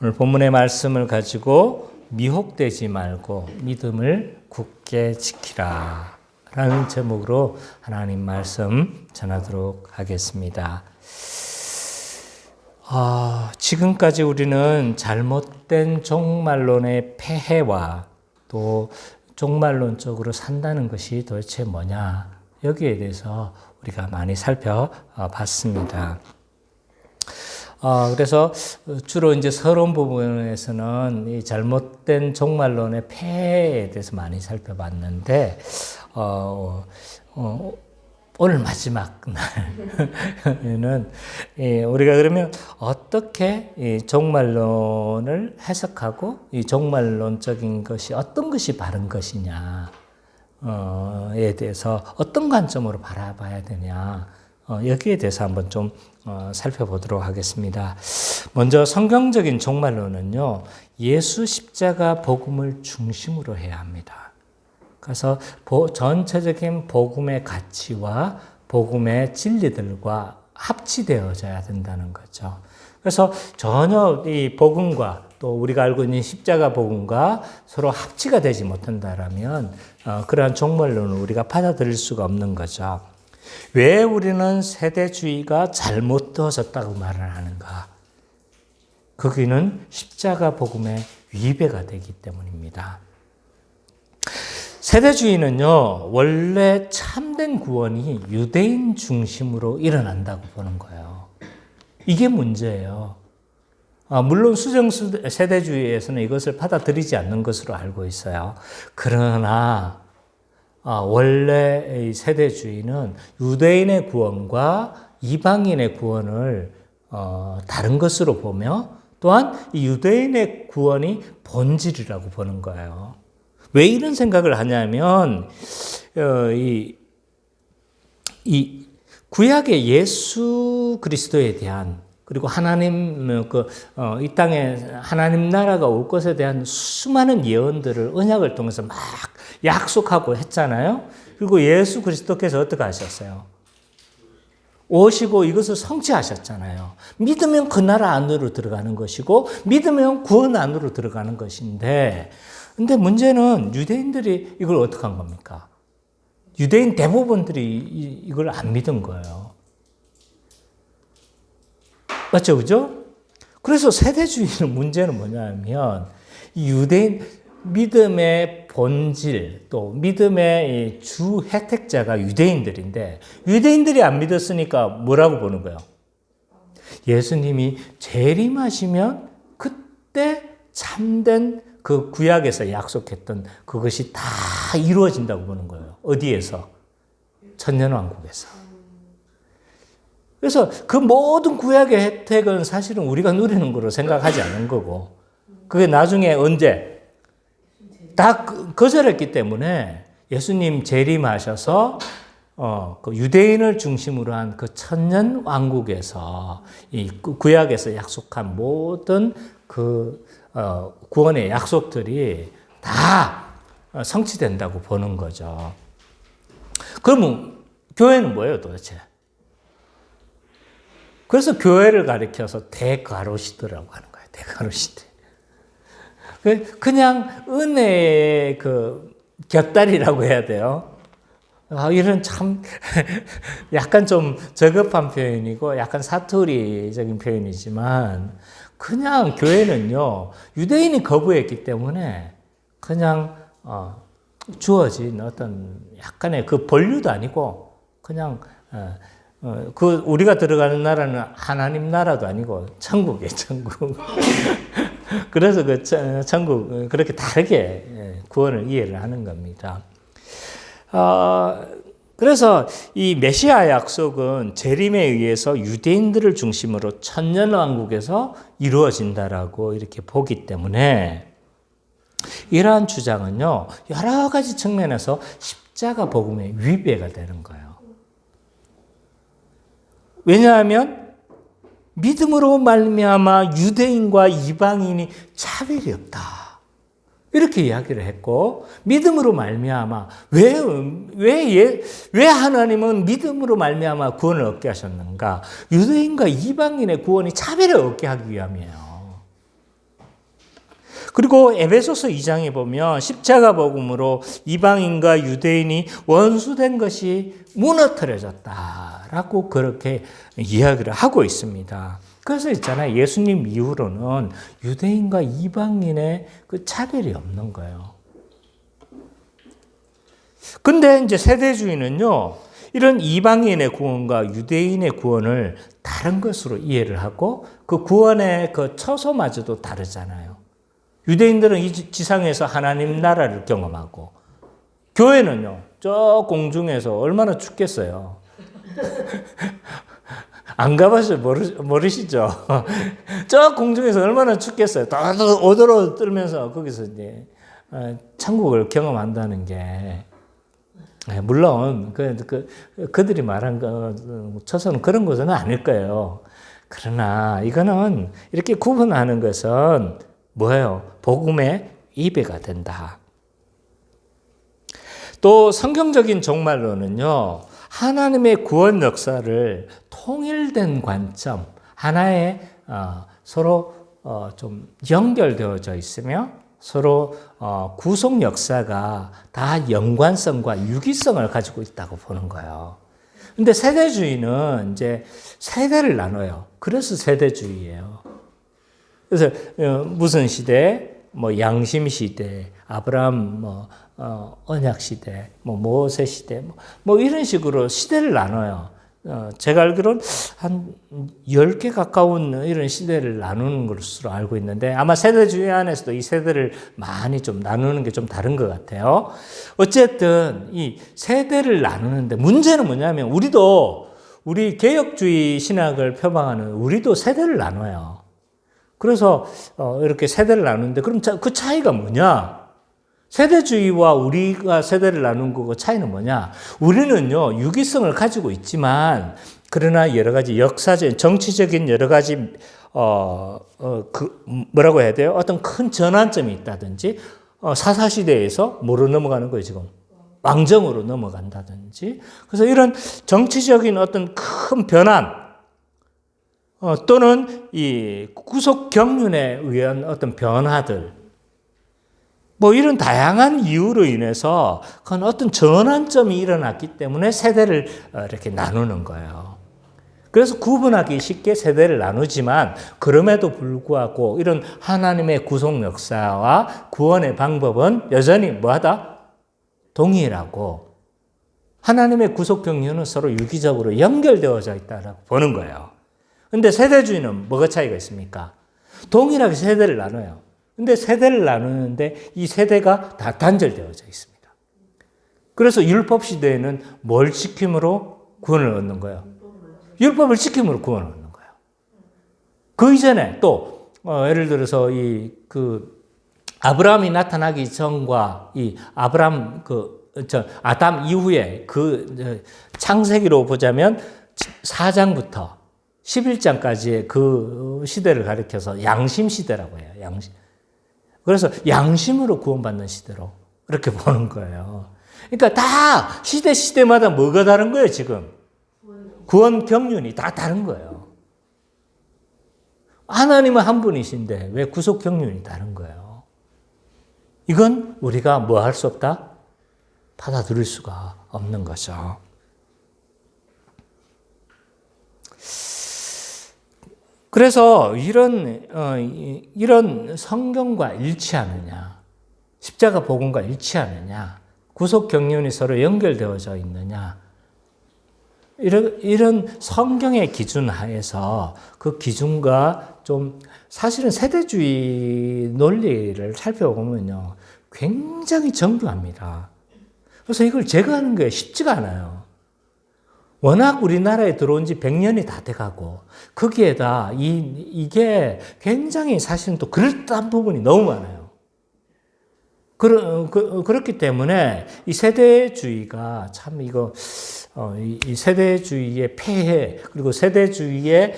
오늘 본문의 말씀을 가지고 미혹되지 말고 믿음을 굳게 지키라 라는 제목으로 하나님 말씀 전하도록 하겠습니다. 지금까지 우리는 잘못된 종말론의 폐해와 또 종말론적으로 산다는 것이 도대체 뭐냐, 여기에 대해서 우리가 많이 살펴봤습니다. 그래서 주로 이제 서론 부분에서는 이 잘못된 종말론의 폐해에 대해서 많이 살펴봤는데, 오늘 마지막 날에는 우리가 그러면 어떻게 이 종말론을 해석하고 이 종말론적인 것이 어떤 것이 바른 것이냐에 대해서 어떤 관점으로 바라봐야 되냐, 여기에 대해서 한번 좀 살펴보도록 하겠습니다. 먼저 성경적인 종말론은요, 예수 십자가 복음을 중심으로 해야 합니다. 그래서 전체적인 복음의 가치와 복음의 진리들과 합치되어져야 된다는 거죠. 그래서 전혀 이 복음과 또 우리가 알고 있는 십자가 복음과 서로 합치가 되지 못한다라면 그러한 종말론을 우리가 받아들일 수가 없는 거죠. 왜 우리는 세대주의가 잘못되어졌다고 말을 하는가? 거기는 십자가 복음의 위배가 되기 때문입니다. 세대주의는요, 원래 참된 구원이 유대인 중심으로 일어난다고 보는 거예요. 이게 문제예요. 물론 수정 세대주의에서는 이것을 받아들이지 않는 것으로 알고 있어요. 그러나 원래 세대주의는 유대인의 구원과 이방인의 구원을 다른 것으로 보며, 또한 이 유대인의 구원이 본질이라고 보는 거예요. 왜 이런 생각을 하냐면, 이 구약의 예수 그리스도에 대한, 그리고 하나님, 이 땅에 하나님 나라가 올 것에 대한 수많은 예언들을 언약을 통해서 막 약속하고 했잖아요. 그리고 예수 그리스도께서 어떻게 하셨어요? 오시고 이것을 성취하셨잖아요. 믿으면 그 나라 안으로 들어가는 것이고, 믿으면 구원 안으로 들어가는 것인데, 근데 문제는 유대인들이 이걸 어떻게 한 겁니까? 유대인 대부분들이 이걸 안 믿은 거예요. 맞죠? 그죠? 그래서 세대주의의 문제는 뭐냐면, 이 유대인 믿음의 본질, 또 믿음의 주 혜택자가 유대인들인데, 유대인들이 안 믿었으니까 뭐라고 보는 거예요? 예수님이 재림하시면 그때 참된 그 구약에서 약속했던 그것이 다 이루어진다고 보는 거예요. 어디에서? 천년왕국에서. 그래서 그 모든 구약의 혜택은 사실은 우리가 누리는 거로 생각하지 않는 거고, 그게 나중에 언제? 다 거절했기 때문에 예수님 재림하셔서 그 유대인을 중심으로 한 그 천년 왕국에서 이 구약에서 약속한 모든 그 구원의 약속들이 다 성취된다고 보는 거죠. 그러면 교회는 뭐예요, 도대체? 그래서 교회를 가리켜서 대가로시드라고 하는 거예요. 대가로시드. 그냥 은혜의 그 곁다리라고 해야 돼요. 이런 참 약간 좀 저급한 표현이고 약간 사투리적인 표현이지만, 그냥 교회는요, 유대인이 거부했기 때문에 그냥 주어진 어떤 약간의 그 본류도 아니고, 그냥 그 우리가 들어가는 나라는 하나님 나라도 아니고 천국이에요, 천국. 그래서 그 천국 그렇게 다르게 구원을 이해를 하는 겁니다. 그래서 이 메시아 약속은 재림에 의해서 유대인들을 중심으로 천년왕국에서 이루어진다라고 이렇게 보기 때문에, 이러한 주장은요, 여러 가지 측면에서 십자가 복음의 위배가 되는 거예요. 왜냐하면 믿음으로 말미암아 유대인과 이방인이 차별이 없다, 이렇게 이야기를 했고, 믿음으로 말미암아 왜 하나님은 믿음으로 말미암아 구원을 얻게 하셨는가? 유대인과 이방인의 구원이 차별을 얻게 하기 위함이에요. 그리고 에베소서 2장에 보면 십자가 복음으로 이방인과 유대인이 원수된 것이 무너뜨려졌다라고 그렇게 이야기를 하고 있습니다. 그래서 있잖아요. 예수님 이후로는 유대인과 이방인의 그 차별이 없는 거예요. 근데 이제 세대주의는요, 이런 이방인의 구원과 유대인의 구원을 다른 것으로 이해를 하고 그 구원의 그 처소마저도 다르잖아요. 유대인들은 이 지상에서 하나님 나라를 경험하고 교회는요, 저 공중에서 얼마나 춥겠어요. 안 가봐서 모르시죠? 저 공중에서 얼마나 춥겠어요. 오도로 떨면서 거기서 이제 천국을 경험한다는 게, 물론 그들이 말한 처소는 그런 것은 아닐 거예요. 그러나 이거는 이렇게 구분하는 것은 뭐예요? 복음의 이배가 된다. 또 성경적인 종말론은요, 하나님의 구원 역사를 통일된 관점, 하나의 서로 좀 연결되어져 있으며 서로 구속 역사가 다 연관성과 유기성을 가지고 있다고 보는 거예요. 근데 세대주의는 이제 세대를 나눠요. 그래서 세대주의예요. 그래서 무슨 시대, 뭐 양심 시대, 아브라함 언약 시대, 모세 시대, 뭐 이런 식으로 시대를 나눠요. 제가 알기로는 한 10개 가까운 이런 시대를 나누는 것으로 알고 있는데 아마 세대주의 안에서도 이 세대를 많이 좀 나누는 게 좀 다른 것 같아요. 어쨌든 이 세대를 나누는데 문제는 뭐냐면 우리 개혁주의 신학을 표방하는 우리도 세대를 나눠요. 그래서 이렇게 세대를 나누는데 그럼 그 차이가 뭐냐? 세대주의와 우리가 세대를 나눈 거고 차이는 뭐냐? 우리는요, 유기성을 가지고 있지만, 그러나 여러 가지 역사적인, 정치적인 여러 가지, 뭐라고 해야 돼요? 어떤 큰 전환점이 있다든지, 사사시대에서 뭐로 넘어가는 거예요, 지금? 왕정으로 넘어간다든지. 그래서 이런 정치적인 어떤 큰 변환, 또는 이 구속 경륜에 의한 어떤 변화들, 뭐 이런 다양한 이유로 인해서 그건 어떤 전환점이 일어났기 때문에 세대를 이렇게 나누는 거예요. 그래서 구분하기 쉽게 세대를 나누지만 그럼에도 불구하고 이런 하나님의 구속 역사와 구원의 방법은 여전히 뭐하다? 동일하고 하나님의 구속 경륜은 서로 유기적으로 연결되어져 있다고 보는 거예요. 근데 세대주의는 뭐가 차이가 있습니까? 동일하게 세대를 나눠요. 근데 세대를 나누는데 이 세대가 다 단절되어져 있습니다. 그래서 율법 시대에는 뭘 지킴으로 구원을 얻는 거예요? 율법을 지킴으로 구원을 얻는 거예요. 그 이전에 또 예를 들어서 아브라함이 나타나기 전과 이 아담 이후에 창세기로 보자면 4장부터 11장까지의 그 시대를 가리켜서 양심 시대라고 해요. 양심. 그래서 양심으로 구원받는 시대로 이렇게 보는 거예요. 그러니까 다 시대마다 뭐가 다른 거예요, 지금? 구원 경륜이 다 다른 거예요. 하나님은 한 분이신데 왜 구속 경륜이 다른 거예요? 이건 우리가 뭐 할 수 없다? 받아들일 수가 없는 거죠. 그래서 이런 성경과 일치하느냐, 십자가 복음과 일치하느냐, 구속 경륜이 서로 연결되어져 있느냐, 이런 성경의 기준 하에서 그 기준과 좀 사실은 세대주의 논리를 살펴보면요, 굉장히 정교합니다. 그래서 이걸 제거하는 게 쉽지가 않아요. 워낙 우리나라에 들어온 지 100년이 다 돼가고 거기에다 이게 굉장히 사실은 또 그럴듯한 부분이 너무 많아요. 그렇기 때문에 이 세대주의가 참 이 세대주의의 폐해 그리고 세대주의의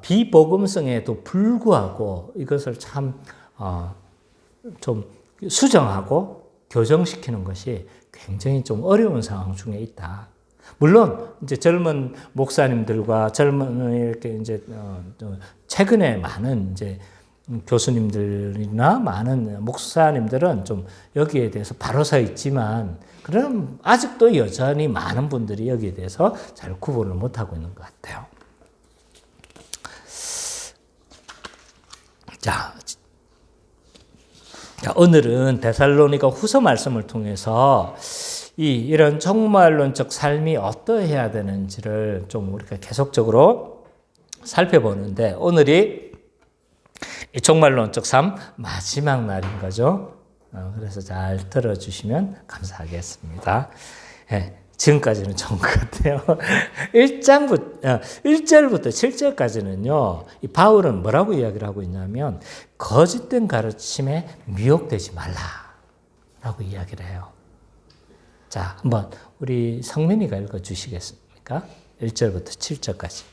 비복음성에도 불구하고 이것을 참 좀 수정하고 교정시키는 것이 굉장히 좀 어려운 상황 중에 있다. 물론 이제 젊은 목사님들과 젊은 이렇게 이제 최근에 많은 이제 교수님들이나 많은 목사님들은 좀 여기에 대해서 바로 서 있지만, 그럼 아직도 여전히 많은 분들이 여기에 대해서 잘 구분을 못하고 있는 것 같아요. 자, 오늘은 데살로니가 후서 말씀을 통해서 이런 종말론적 삶이 어떠해야 되는지를 좀 우리가 계속적으로 살펴보는데, 오늘이 이 종말론적 삶 마지막 날인 거죠. 그래서 잘 들어주시면 감사하겠습니다. 지금까지는 좋은 것 같아요. 1절부터 7절까지는요, 이 바울은 뭐라고 이야기를 하고 있냐면, 거짓된 가르침에 미혹되지 말라라고 이야기를 해요. 자, 한번 우리 성민이가 읽어 주시겠습니까? 1절부터 7절까지.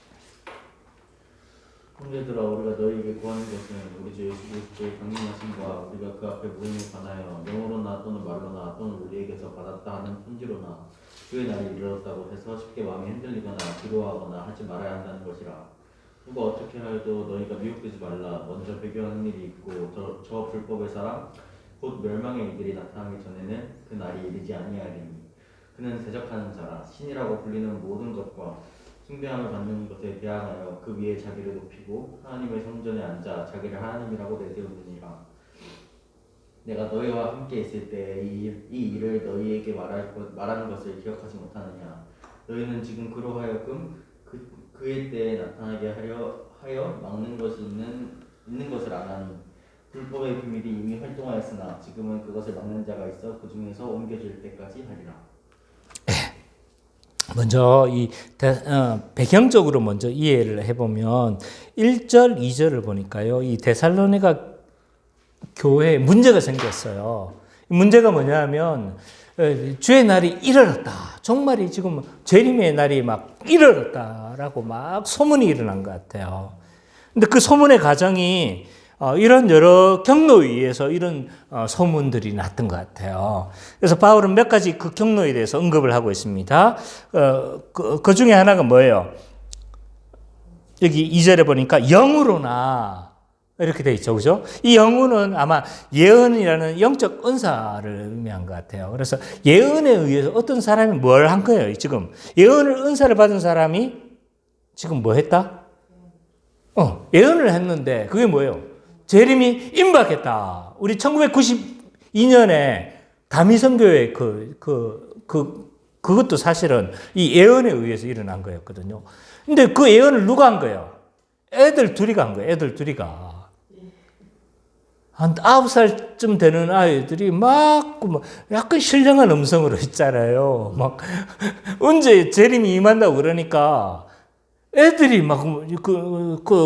형제들아, 우리가 너희에게 구하는 것은 우리 주 예수 그리스도의 강림하심과 우리가 그 앞에 모임을 관하여 영어로나 또는 말로나 또는 우리에게서 받았다 하는 편지로나 주의 날이 이르렀다고 해서 쉽게 마음이 흔들리거나 두려워하거나 하지 말아야 한다는 것이라. 누가 어떻게 하여도 너희가 미혹되지 말라. 먼저 배교하는 일이 있고 저 불법의 사람 곧 멸망의 이들이 나타나기 전에는 그 날이 이르지 아니하리니 그는 대적하는 자라. 신이라고 불리는 모든 것과 숭배함을 받는 것에 대항하여 그 위에 자기를 높이고 하나님의 성전에 앉아 자기를 하나님이라고 내세우느니라. 내가 너희와 함께 있을 때 이 일을 너희에게 말하는 것을 기억하지 못하느냐. 너희는 지금 그로 하여금 그의 때에 나타나게 하여 막는 것이 있는 것을 아나니 불법의 비밀이 이미 활동하였으나 지금은 그것을 막는 자가 있어 그 중에서 옮겨질 때까지 하리라. 먼저 배경적으로 먼저 이해를 해보면 1절, 2절을 보니까요, 이 데살로니가 교회에 문제가 생겼어요. 문제가 뭐냐면 주의 날이 이르렀다. 정말이 지금 재림의 날이 막 이르렀다라고 막 소문이 일어난 것 같아요. 근데 그 소문의 과정이 이런 여러 경로에 의해서 이런 소문들이 났던 것 같아요. 그래서 바울은 몇 가지 그 경로에 대해서 언급을 하고 있습니다. 그 중에 하나가 뭐예요? 여기 2절에 보니까 영으로나 이렇게 돼 있죠. 그죠? 이 영으로는 아마 예언이라는 영적 은사를 의미한 것 같아요. 그래서 예언에 의해서 어떤 사람이 뭘 한 거예요, 지금. 예언을, 은사를 받은 사람이 지금 뭐 했다? 예언을 했는데, 그게 뭐예요? 재림이 임박했다. 우리 1992년에 다미선교회 그것도 사실은 이 예언에 의해서 일어난 거였거든요. 근데 그 예언을 누가 한 거예요? 애들 둘이가 한 거예요. 애들 둘이가. 한 9살쯤 되는 아이들이 막 약간 신령한 음성으로 했잖아요. 막 언제 재림이 임한다고 그러니까 애들이 막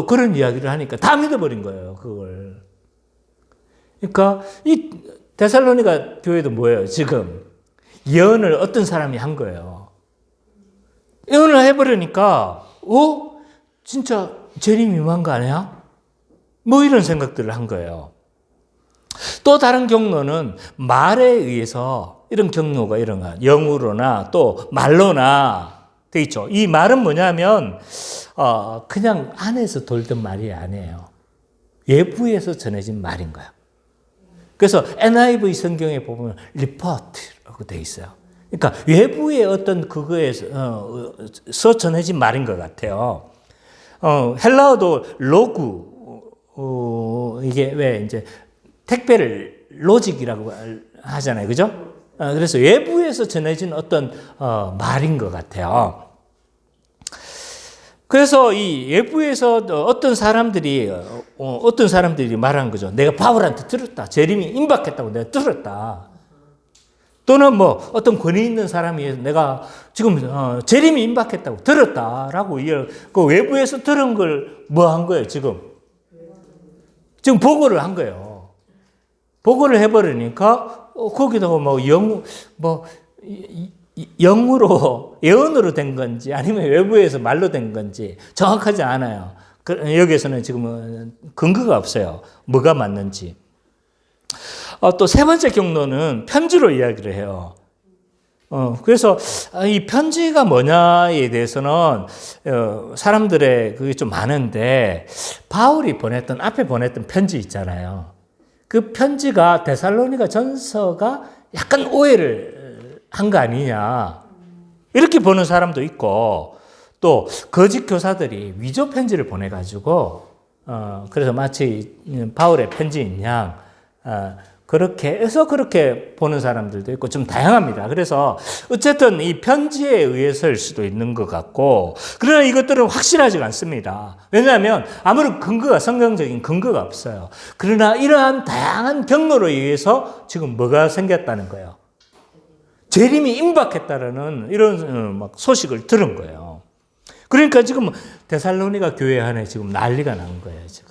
그런 이야기를 하니까 다 믿어버린 거예요, 그걸. 그러니까 이 데살로니가 교회도 뭐예요, 지금? 예언을 어떤 사람이 한 거예요. 예언을 해버리니까, 진짜 재림이 임한 거 아니야? 뭐 이런 생각들을 한 거예요. 또 다른 경로는 말에 의해서 이런 경로가 일어나, 영으로나 또 말로나 돼 있죠. 이 말은 뭐냐면 그냥 안에서 돌던 말이 아니에요. 외부에서 전해진 말인 거예요. 그래서 NIV 성경에 보면 리포트라고 돼 있어요. 그러니까 외부의 어떤 그거에서 전해진 말인 것 같아요. 헬라어도 로그, 이게 왜 이제 택배를 로직이라고 하잖아요. 그죠? 그래서 외부에서 전해진 어떤 말인 것 같아요. 그래서 이 외부에서 어떤 사람들이 말하는 거죠. 내가 바울한테 들었다. 재림이 임박했다고 내가 들었다. 또는 뭐 어떤 권위 있는 사람이 내가 지금 재림이 임박했다고 들었다라고 그 외부에서 들은 걸 뭐 한 거예요, 지금? 지금 보고를 한 거예요. 보고를 해버리니까 거기다가 영으로 예언으로 된 건지 아니면 외부에서 말로 된 건지 정확하지 않아요. 여기에서는 지금은 근거가 없어요. 뭐가 맞는지. 또 세 번째 경로는 편지로 이야기를 해요. 그래서 이 편지가 뭐냐에 대해서는 사람들의 그게 좀 많은데 바울이 앞에 보냈던 편지 있잖아요. 그 편지가 데살로니가 전서가 약간 오해를 한 거 아니냐 이렇게 보는 사람도 있고 또 거짓 교사들이 위조 편지를 보내가지고 그래서 마치 바울의 편지인 양 그렇게 해서 그렇게 보는 사람들도 있고 좀 다양합니다. 그래서 어쨌든 이 편지에 의해서일 수도 있는 것 같고 그러나 이것들은 확실하지가 않습니다. 왜냐하면 아무런 성경적인 근거가 없어요. 그러나 이러한 다양한 경로로 의해서 지금 뭐가 생겼다는 거예요. 재림이 임박했다라는 이런 막 소식을 들은 거예요. 그러니까 지금 데살로니가 교회 안에 지금 난리가 난 거예요, 지금.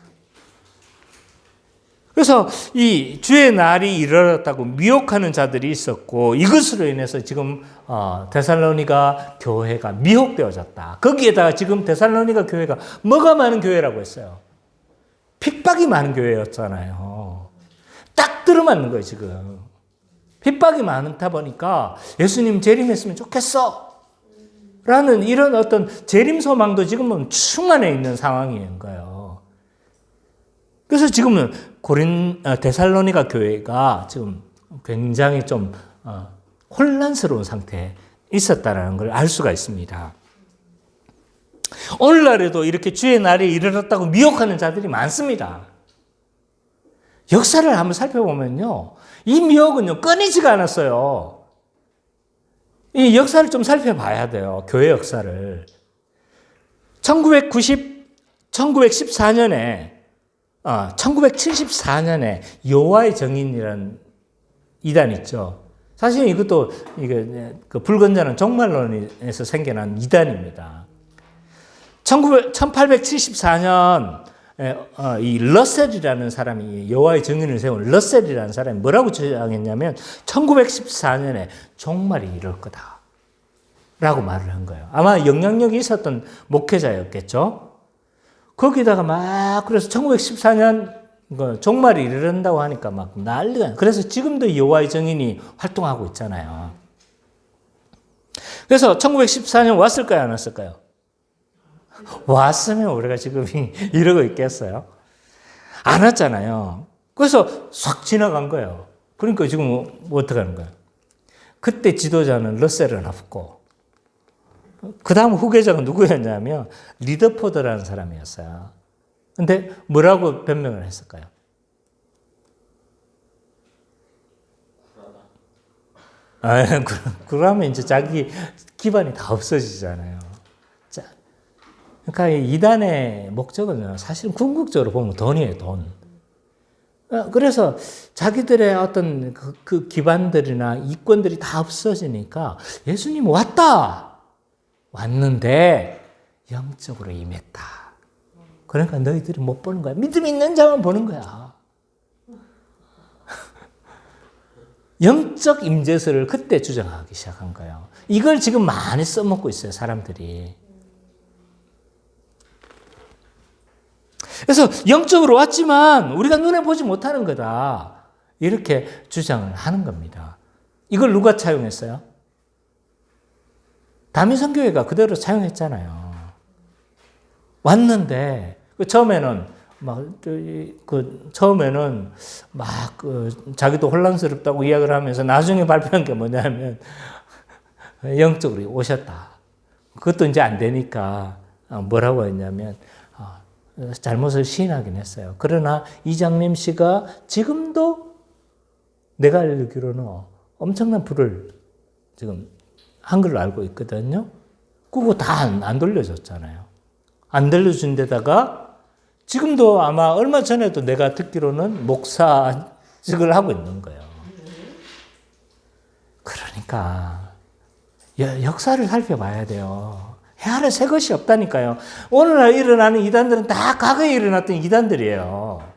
그래서 이 주의 날이 이르렀다고 미혹하는 자들이 있었고 이것으로 인해서 지금 데살로니가 교회가 미혹되어졌다. 거기에다가 지금 데살로니가 교회가 뭐가 많은 교회라고 했어요? 핍박이 많은 교회였잖아요. 딱 들어맞는 거예요, 지금. 핍박이 많다 보니까 예수님 재림했으면 좋겠어. 라는 이런 어떤 재림 소망도 지금은 충만해 있는 상황인 거예요. 그래서 지금은 데살로니가 교회가 지금 굉장히 좀 혼란스러운 상태에 있었다는 걸 알 수가 있습니다. 오늘날에도 이렇게 주의 날이 이르렀다고 미혹하는 자들이 많습니다. 역사를 한번 살펴보면요. 이 미혹은요, 끊이지가 않았어요. 이 역사를 좀 살펴봐야 돼요. 교회 역사를. 1974년에 여호와의 증인이라는 이단 있죠. 사실 이것도 그 불건전한 종말론에서 생겨난 이단입니다. 1874년 이 러셀이라는 사람이 여호와의 증인을 세운 러셀이라는 사람이 뭐라고 주장했냐면 1914년에 종말이 이룰 거다 라고 말을 한 거예요. 아마 영향력이 있었던 목회자였겠죠. 거기다가 막 그래서 1914년 종말이 이른다고 하니까 막 난리가. 그래서 지금도 여호와의 증인이 활동하고 있잖아요. 그래서 1914년 왔을까요, 안 왔을까요? 왔으면 우리가 지금 이러고 있겠어요? 안 왔잖아요. 그래서 싹 지나간 거예요. 그러니까 지금 뭐 어떻게 하는 거예요? 그때 지도자는 러셀은 없고 그 다음 후계자가 누구였냐면 리더포드라는 사람이었어요. 근데 뭐라고 변명을 했을까요? 그러면 이제 자기 기반이 다 없어지잖아요. 자, 그러니까 이 이단의 목적은 사실 궁극적으로 보면 돈이에요, 돈. 그래서 자기들의 어떤 그 기반들이나 이권들이 다 없어지니까 예수님 왔는데 영적으로 임했다. 그러니까 너희들이 못 보는 거야. 믿음 있는 자만 보는 거야. 영적 임재설을 그때 주장하기 시작한 거예요. 이걸 지금 많이 써먹고 있어요, 사람들이. 그래서 영적으로 왔지만 우리가 눈에 보지 못하는 거다. 이렇게 주장을 하는 겁니다. 이걸 누가 차용했어요? 다미성교회가 그대로 차용했잖아요. 왔는데 처음에는 자기도 혼란스럽다고 이야기를 하면서 나중에 발표한 게 뭐냐면 영적으로 오셨다. 그것도 이제 안 되니까 뭐라고 했냐면 잘못을 시인하긴 했어요. 그러나 이장림 씨가 지금도 내가 알기로는 엄청난 부를 지금 한 걸로 알고 있거든요. 그거 다 안 돌려줬잖아요. 안 돌려준 데다가 지금도 아마 얼마 전에도 내가 듣기로는 목사직을 하고 있는 거예요. 그러니까 역사를 살펴봐야 돼요. 헤아릴 새 것이 없다니까요. 오늘날 일어나는 이단들은 다 과거에 일어났던 이단들이에요.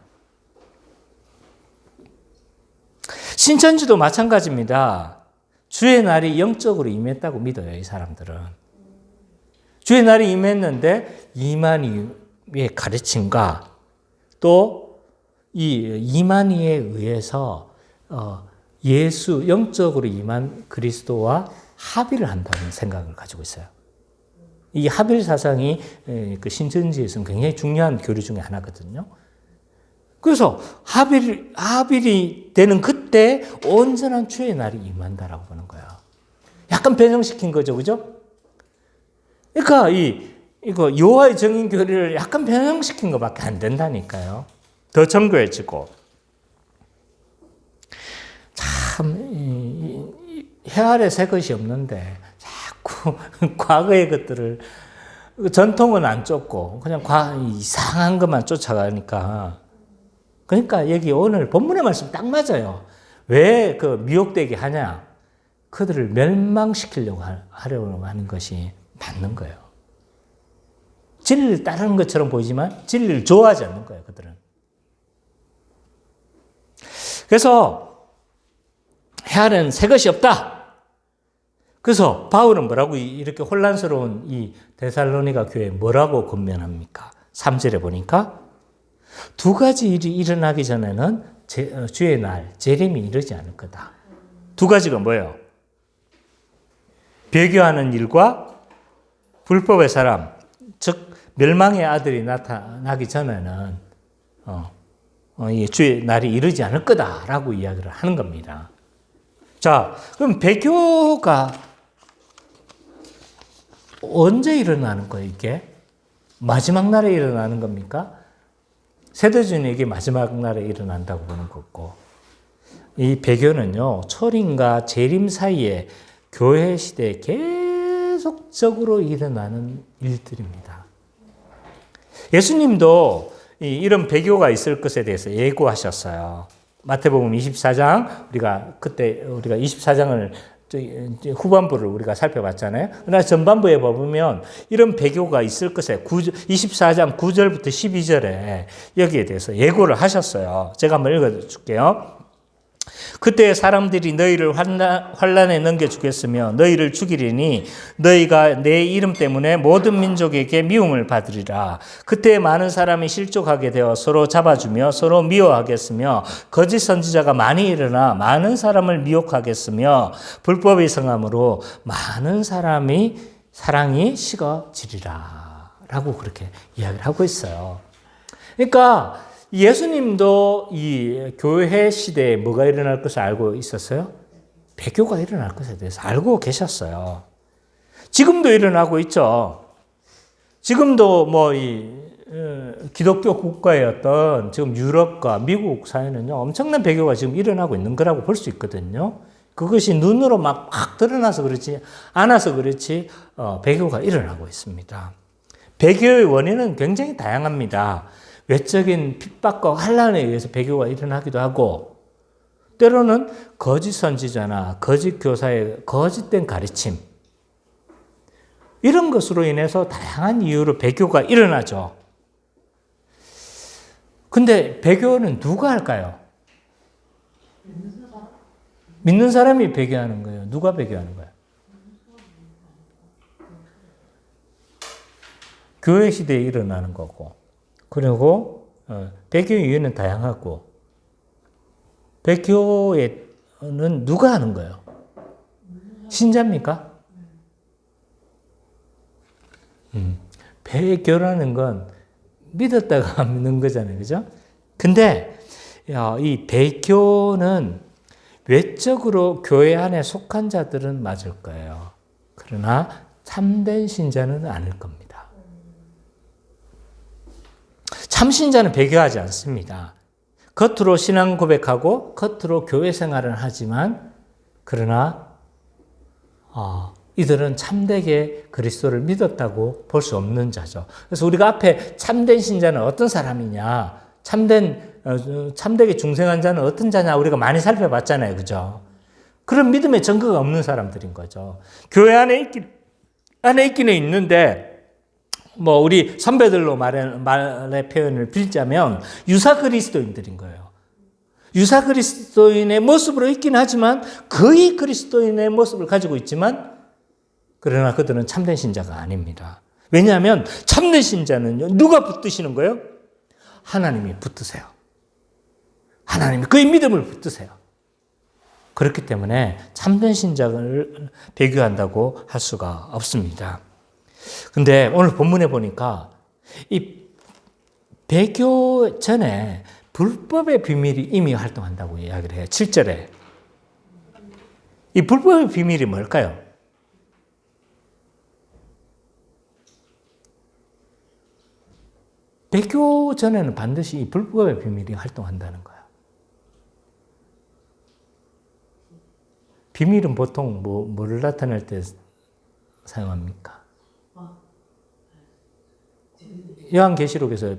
신천지도 마찬가지입니다. 주의 날이 영적으로 임했다고 믿어요, 이 사람들은. 주의 날이 임했는데 이만희의 가르침과 또 이 이만희에 의해서 예수 영적으로 임한 그리스도와 합의를 한다는 생각을 가지고 있어요. 이 합일 사상이 그 신천지에서는 굉장히 중요한 교리 중에 하나거든요. 그래서 합일이 되는 그때 온전한 주의 날이 임한다라고 보는 거예요. 약간 변형시킨 거죠, 그죠? 그러니까 이거 여호와의 정인 교리를 약간 변형시킨 것밖에 안 된다니까요. 더 정교해지고 참 해 아래 새 것이 없는데 자꾸 과거의 것들을 전통은 안 쫓고 그냥 이상한 것만 쫓아가니까 그러니까 여기 오늘 본문의 말씀 딱 맞아요. 왜 그 미혹되게 하냐? 그들을 멸망시키려고 하려고 하는 것이 맞는 거예요. 진리를 따르는 것처럼 보이지만 진리를 좋아하지 않는 거예요, 그들은. 그래서 해 아래는 새 것이 없다. 그래서 바울은 뭐라고 이렇게 혼란스러운 이 데살로니가 교회에 뭐라고 권면합니까? 3절에 보니까 두 가지 일이 일어나기 전에는 주의 날, 재림이 이르지 않을 거다. 두 가지가 뭐예요? 배교하는 일과 불법의 사람, 즉 멸망의 아들이 나타나기 전에는 이 주의 날이 이르지 않을 거다라고 이야기를 하는 겁니다. 자, 그럼 배교가 언제 일어나는 거예요, 이게? 마지막 날에 일어나는 겁니까? 세대주는 이게 마지막 날에 일어난다고 보는 거고, 이 배교는요, 초림과 재림 사이에 교회 시대에 계속적으로 일어나는 일들입니다. 예수님도 이런 배교가 있을 것에 대해서 예고하셨어요. 마태복음 24장, 우리가 24장을 후반부를 우리가 살펴봤잖아요. 그러나 전반부에 보면 이런 배교가 있을 것에 24장 9절부터 12절에 여기에 대해서 예고를 하셨어요. 제가 한번 읽어줄게요. 그때 사람들이 너희를 환난에 넘겨주겠으며 너희를 죽이리니 너희가 내 이름 때문에 모든 민족에게 미움을 받으리라. 그때 많은 사람이 실족하게 되어 서로 잡아주며 서로 미워하겠으며 거짓 선지자가 많이 일어나 많은 사람을 미혹하겠으며 불법의 성함으로 많은 사랑이 식어지리라 라고 그렇게 이야기를 하고 있어요. 그러니까 예수님도 이 교회 시대에 뭐가 일어날 것을 알고 있었어요? 배교가 일어날 것에 대해서 알고 계셨어요. 지금도 일어나고 있죠. 지금도 기독교 국가의 어떤 지금 유럽과 미국 사회는요, 엄청난 배교가 지금 일어나고 있는 거라고 볼 수 있거든요. 그것이 눈으로 막 드러나서 그렇지, 않아서 그렇지, 배교가 일어나고 있습니다. 배교의 원인은 굉장히 다양합니다. 외적인 핍박과 환난에 의해서 배교가 일어나기도 하고, 때로는 거짓 선지자나 거짓 교사의 거짓된 가르침, 이런 것으로 인해서 다양한 이유로 배교가 일어나죠. 근데 배교는 누가 할까요? 믿는 사람이 배교하는 거예요. 누가 배교하는 거예요? 교회 시대에 일어나는 거고, 그리고 배교의 이유는 다양하고, 배교는 누가 하는 거예요? 신자입니까? 배교라는 건 믿었다가 안 믿는 거잖아요. 그죠? 근데 이 배교는 외적으로 교회 안에 속한 자들은 맞을 거예요. 그러나 참된 신자는 아닐 겁니다. 참신자는 배교하지 않습니다. 겉으로 신앙 고백하고 겉으로 교회 생활을 하지만, 그러나 이들은 참되게 그리스도를 믿었다고 볼 수 없는 자죠. 그래서 우리가 앞에 참된 신자는 어떤 사람이냐, 참되게 중생한 자는 어떤 자냐, 우리가 많이 살펴봤잖아요. 그죠? 그런 믿음의 증거가 없는 사람들인 거죠. 교회 안에 있기는 있는데, 우리 선배들로 말의 표현을 빌자면 유사 그리스도인들인 거예요. 유사 그리스도인의 모습으로 있긴 하지만 거의 그리스도인의 모습을 가지고 있지만, 그러나 그들은 참된 신자가 아닙니다. 왜냐하면 참된 신자는요, 누가 붙드시는 거예요? 하나님이 붙드세요. 하나님이 그의 믿음을 붙드세요. 그렇기 때문에 참된 신자를 배교한다고 할 수가 없습니다. 근데 오늘 본문에 보니까 이 배교 전에 불법의 비밀이 이미 활동한다고 이야기를 해요. 7절에. 이 불법의 비밀이 뭘까요? 배교 전에는 반드시 이 불법의 비밀이 활동한다는 거예요. 비밀은 보통 뭐를 나타낼 때 사용합니까? 요한계시록에서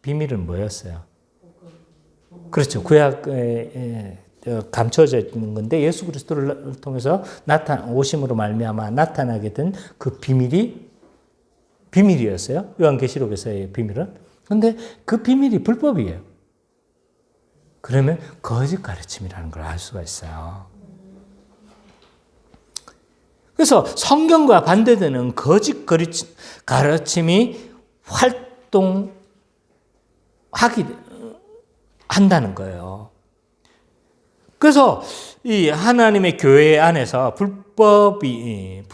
비밀은 뭐였어요? 그렇죠. 구약에 감춰져 있는 건데 예수 그리스도를 통해서 오심으로 말미암아 나타나게 된 그 비밀이었어요. 요한계시록에서의 비밀은. 근데 그 비밀이 불법이에요. 그러면 거짓 가르침이라는 걸 알 수가 있어요. 그래서 성경과 반대되는 거짓 가르침이 한다는 거예요. 그래서 이 하나님의 교회 안에서 불법의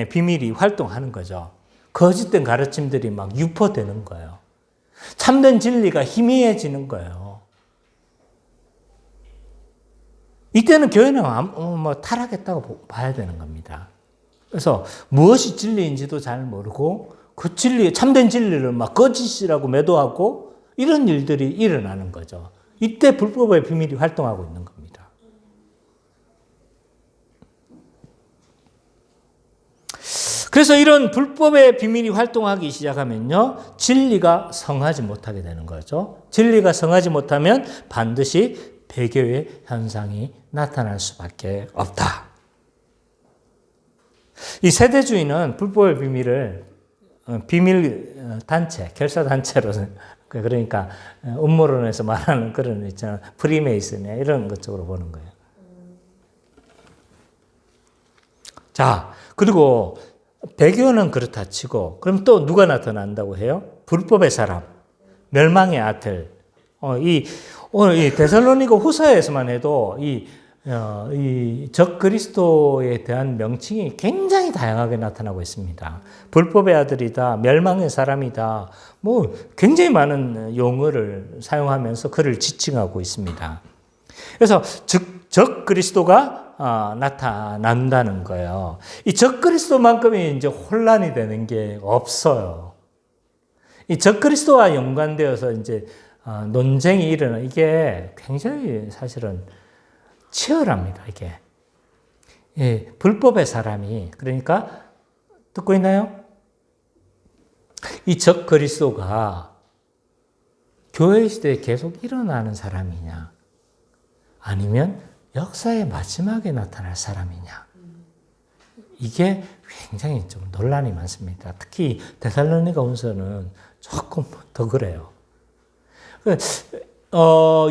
비밀이 활동하는 거죠. 거짓된 가르침들이 막 유포되는 거예요. 참된 진리가 희미해지는 거예요. 이때는 교회는 타락했다고 봐야 되는 겁니다. 그래서 무엇이 진리인지도 잘 모르고 그 참된 진리를 막 거짓이라고 매도하고 이런 일들이 일어나는 거죠. 이때 불법의 비밀이 활동하고 있는 겁니다. 그래서 이런 불법의 비밀이 활동하기 시작하면요, 진리가 성하지 못하게 되는 거죠. 진리가 성하지 못하면 반드시 배교의 현상이 나타날 수밖에 없다. 이 세대주의는 불법의 비밀을 비밀 단체, 결사 단체로, 그러니까 음모론에서 말하는 그런 있잖아요. 프리메이슨이나 이런 것 쪽으로 보는 거예요. 자, 그리고 배교는 그렇다 치고, 그럼 또 누가 나타난다고 해요? 불법의 사람, 멸망의 아들. 오늘 이 데살로니가 후서에서만 해도 이 적그리스도에 대한 명칭이 굉장히 다양하게 나타나고 있습니다. 불법의 아들이다, 멸망의 사람이다, 굉장히 많은 용어를 사용하면서 그를 지칭하고 있습니다. 그래서 적그리스도가 나타난다는 거예요. 이 적그리스도만큼이 이제 혼란이 되는 게 없어요. 이 적그리스도와 연관되어서 이제 논쟁이 일어나, 이게 굉장히 사실은 치열합니다, 이게. 예, 불법의 사람이, 그러니까, 듣고 있나요? 이 적그리스도가 교회 시대에 계속 일어나는 사람이냐, 아니면 역사의 마지막에 나타날 사람이냐, 이게 굉장히 좀 논란이 많습니다. 특히 데살로니가 후서는 조금 더 그래요.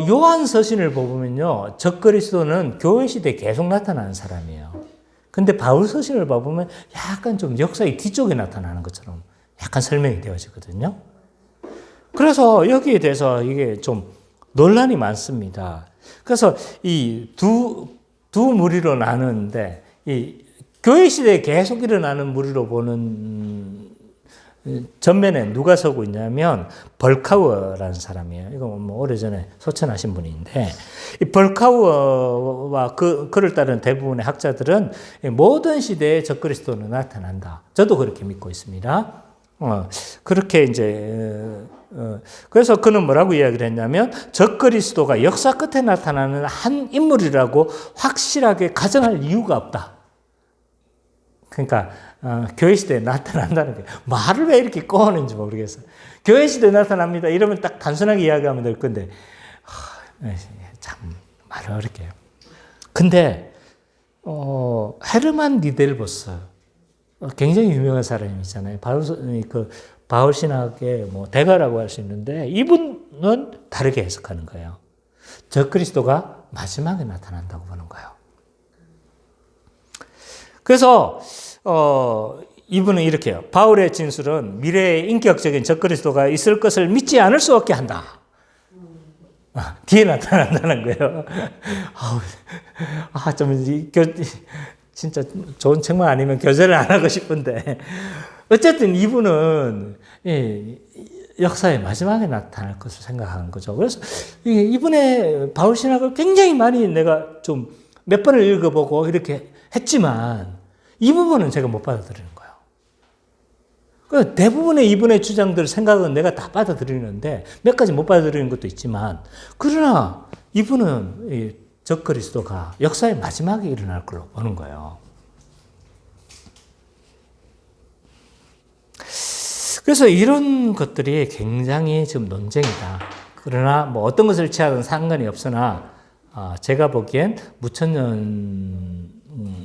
요한 서신을 보면요, 적그리스도는 교회 시대에 계속 나타나는 사람이에요. 근데 바울 서신을 봐보면 약간 좀 역사의 뒤쪽에 나타나는 것처럼 약간 설명이 되어지거든요. 그래서 여기에 대해서 이게 좀 논란이 많습니다. 그래서 이 두 무리로 나누는데, 이 교회 시대에 계속 일어나는 무리로 보는 전면에 누가 서고 있냐면 벌카우어라는 사람이에요. 이거 오래전에 소천하신 분인데, 이 벌카우어와 그를 따르는 대부분의 학자들은 모든 시대에 적그리스도는 나타난다. 저도 그렇게 믿고 있습니다. 그렇게 이제 그래서 그는 뭐라고 이야기를 했냐면, 적그리스도가 역사 끝에 나타나는 한 인물이라고 확실하게 가정할 이유가 없다. 그러니까 교회 시대에 나타난다는 거예요. 말을 왜 이렇게 꺼내는지 모르겠어요. 교회 시대에 나타납니다. 이러면 딱 단순하게 이야기하면 될 건데, 참 말을 어렵게 해요. 근데 헤르만 니델보스, 굉장히 유명한 사람이잖아요. 바울 신학의 대가라고 할 수 있는데, 이분은 다르게 해석하는 거예요. 적그리스도가 마지막에 나타난다고 보는 거예요. 그래서 이분은 이렇게 해요. 바울의 진술은 미래에 인격적인 적그리스도가 있을 것을 믿지 않을 수 없게 한다. 뒤에 나타난다는 거예요. 진짜 좋은 책만 아니면 교제를 안 하고 싶은데. 어쨌든 이분은 역사의 마지막에 나타날 것을 생각하는 거죠. 그래서 이분의 바울 신학을 굉장히 많이 내가 좀 몇 번을 읽어보고 이렇게 했지만 이 부분은 제가 못 받아들이는 거예요. 대부분의 이분의 주장들, 생각은 내가 다 받아들이는데 몇 가지 못 받아들이는 것도 있지만 그러나 이분은 적그리스도가 역사의 마지막에 일어날 걸로 보는 거예요. 그래서 이런 것들이 굉장히 지금 논쟁이다. 그러나 뭐 어떤 것을 취하든 상관이 없으나 제가 보기엔 무천년의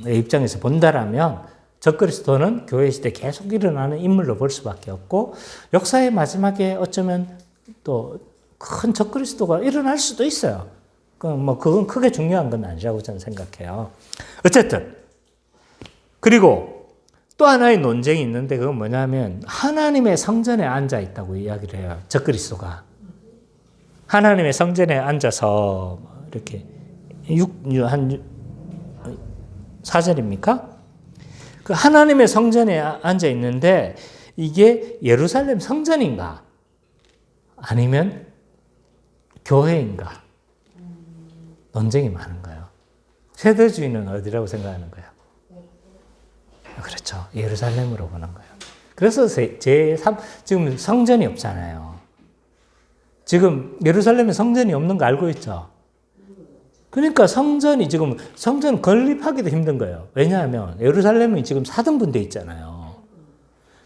입장에서 본다라면 적그리스도는 교회 시대 계속 일어나는 인물로 볼 수밖에 없고 역사의 마지막에 어쩌면 또 큰 적그리스도가 일어날 수도 있어요. 그건 크게 중요한 건 아니라고 저는 생각해요. 어쨌든 그리고 또 하나의 논쟁이 있는데 그건 뭐냐면 하나님의 성전에 앉아 있다고 이야기를 해요. 적그리스도가 하나님의 성전에 앉아서 이렇게 한 4절입니까? 그 하나님의 성전에 앉아 있는데 이게 예루살렘 성전인가? 아니면 교회인가? 논쟁이 많은 거예요. 세대주의는 어디라고 생각하는 거예요? 그렇죠. 예루살렘으로 보는 거예요. 그래서 지금 성전이 없잖아요. 지금 예루살렘에 성전이 없는 거 알고 있죠? 그러니까 성전 건립하기도 힘든 거예요. 왜냐하면 예루살렘이 지금 4등분돼 있잖아요.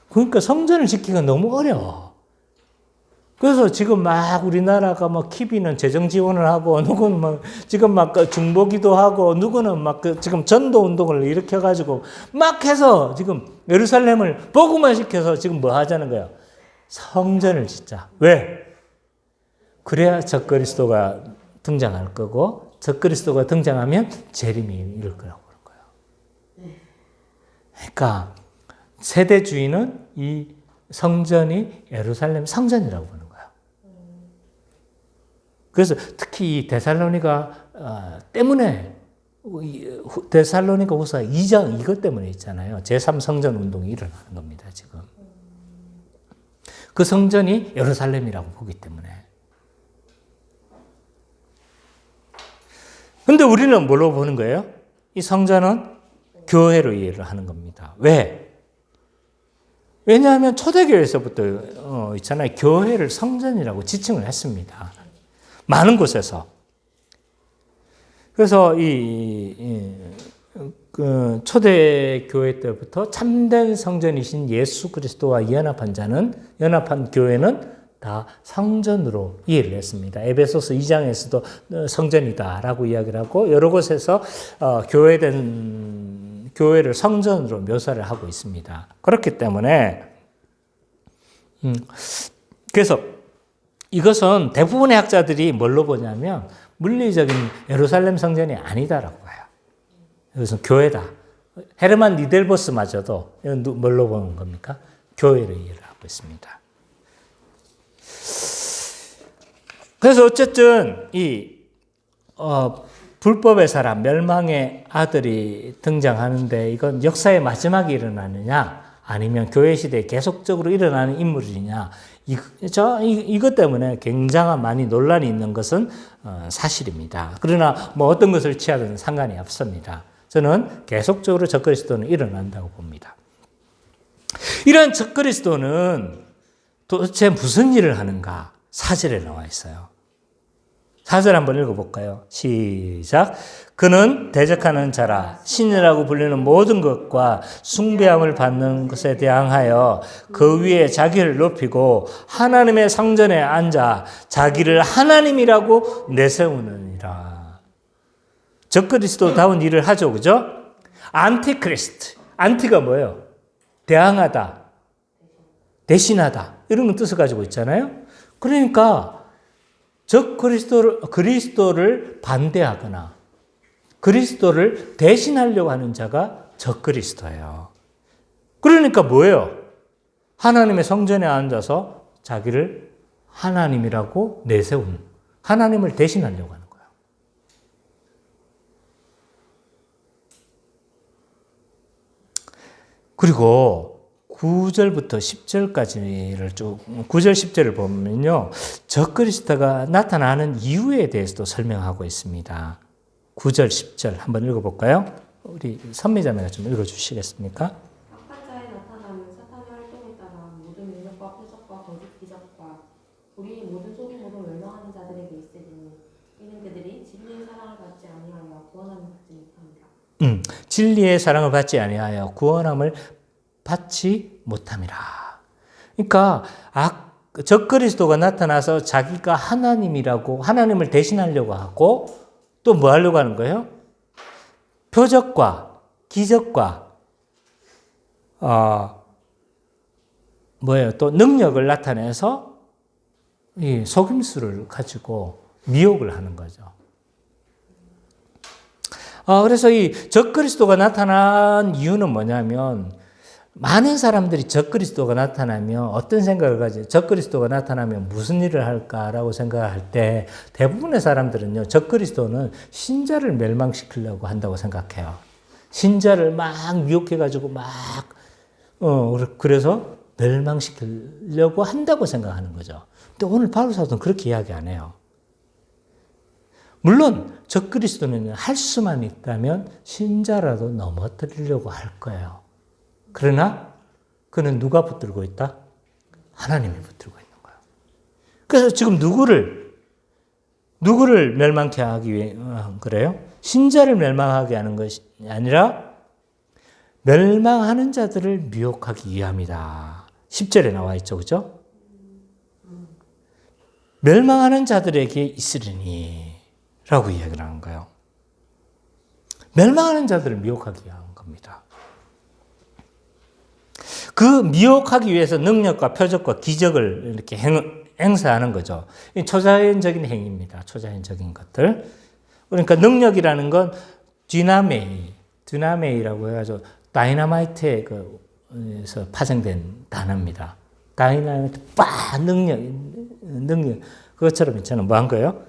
그러니까 성전을 짓기가 너무 어려워. 그래서 지금 막 우리나라가 키비는 재정 지원을 하고, 누구는 지금 중보기도 하고, 누구는 지금 전도 운동을 일으켜가지고 막 해서 지금 예루살렘을 복음화 시켜서 지금 뭐 하자는 거예요? 성전을 짓자. 왜? 그래야 적그리스도가 등장할 거고, 적그리스도가 등장하면 재림이 이룰 거라고 그런 거예요. 그러니까 세대주의는 이 성전이 예루살렘 성전이라고 보는 거예요. 그래서 특히 이 데살로니가 때문에 데살로니가 후서 2장 이것 때문에 있잖아요. 제3성전 운동이 일어나는 겁니다. 지금 그 성전이 예루살렘이라고 보기 때문에. 근데 우리는 뭘로 보는 거예요? 이 성전은 교회로 이해를 하는 겁니다. 왜? 왜냐하면 초대교회에서부터 있잖아요. 교회를 성전이라고 지칭을 했습니다. 많은 곳에서. 그래서 초대교회 때부터 참된 성전이신 예수 그리스도와 연합한 교회는 다 성전으로 이해를 했습니다. 에베소서 2장에서도 성전이다라고 이야기를 하고 여러 곳에서 교회를 성전으로 묘사를 하고 있습니다. 그렇기 때문에 그래서 이것은 대부분의 학자들이 뭘로 보냐면 물리적인 예루살렘 성전이 아니다라고 봐요. 이것은 교회다. 헤르만 니델보스마저도 뭘로 보는 겁니까? 교회로 이해를 하고 있습니다. 그래서 어쨌든 불법의 사람, 멸망의 아들이 등장하는데 이건 역사의 마지막에 일어나느냐 아니면 교회 시대에 계속적으로 일어나는 인물이냐 이것 때문에 굉장한 많이 논란이 있는 것은 사실입니다. 그러나 어떤 것을 취하든 상관이 없습니다. 저는 계속적으로 적그리스도는 일어난다고 봅니다. 이런 적그리스도는 도대체 무슨 일을 하는가? 4절에 나와 있어요. 4절 한번 읽어볼까요? 시작. 그는 대적하는 자라 신이라고 불리는 모든 것과 숭배함을 받는 것에 대항하여 그 위에 자기를 높이고 하나님의 성전에 앉아 자기를 하나님이라고 내세우느니라. 적그리스도다운 일을 하죠. 그죠? 안티크리스트. 안티가 뭐예요? 대항하다. 대신하다. 이런 뜻을 가지고 있잖아요. 그러니까 그리스도를 반대하거나 그리스도를 대신하려고 하는 자가 적그리스도예요. 그러니까 뭐예요? 하나님의 성전에 앉아서 자기를 하나님이라고 내세운 하나님을 대신하려고 하는 거예요. 그리고 9절부터 10절까지를 쭉 9절 10절을 보면요. 적그리스도가 나타나는 이유에 대해서도 설명하고 있습니다. 9절 10절 한번 읽어볼까요? 우리 선미자매가 좀 읽어주시겠습니까? 악한 자에 나타나는 사탄의 활동에 따라 모든 능력과 표적과 거짓 기적과 우리 모든 속임으로 멸망하는 자들에게 있으리니 이는 그들이 진리의 사랑을 받지 아니하여 구원함을 받지 못합니다. 진리의 사랑을 받지 아니하여 구원함을 받지 못함이라. 그러니까 적그리스도가 나타나서 자기가 하나님이라고 하나님을 대신하려고 하고 또 뭐 하려고 하는 거예요? 표적과 기적과 또 능력을 나타내서 이 속임수를 가지고 미혹을 하는 거죠. 그래서 이 적그리스도가 나타난 이유는 뭐냐면 많은 사람들이 적그리스도가 나타나면 어떤 생각을 가지죠? 적그리스도가 나타나면 무슨 일을 할까라고 생각할 때 대부분의 사람들은요, 적그리스도는 신자를 멸망시키려고 한다고 생각해요. 신자를 막 미혹해가지고 그래서 멸망시키려고 한다고 생각하는 거죠. 근데 오늘 바울 사도는 그렇게 이야기 안 해요. 물론 적그리스도는 할 수만 있다면 신자라도 넘어뜨리려고 할 거예요. 그러나 그는 누가 붙들고 있다? 하나님이 붙들고 있는 거예요. 그래서 지금 누구를 멸망케 하기 위해 그래요? 신자를 멸망하게 하는 것이 아니라 멸망하는 자들을 미혹하기 위함이다. 10절에 나와 있죠. 그죠? 멸망하는 자들에게 있으리니 라고 이야기를 하는 거예요. 멸망하는 자들을 미혹하기 위한 겁니다. 그 미혹하기 위해서 능력과 표적과 기적을 이렇게 행사하는 거죠. 초자연적인 행위입니다. 초자연적인 것들. 그러니까 능력이라는 건 디나메이라고 해가지고 다이너마이트에서 파생된 단어입니다. 다이너마이트 능력 그것처럼 있잖아요. 뭐 한 거예요?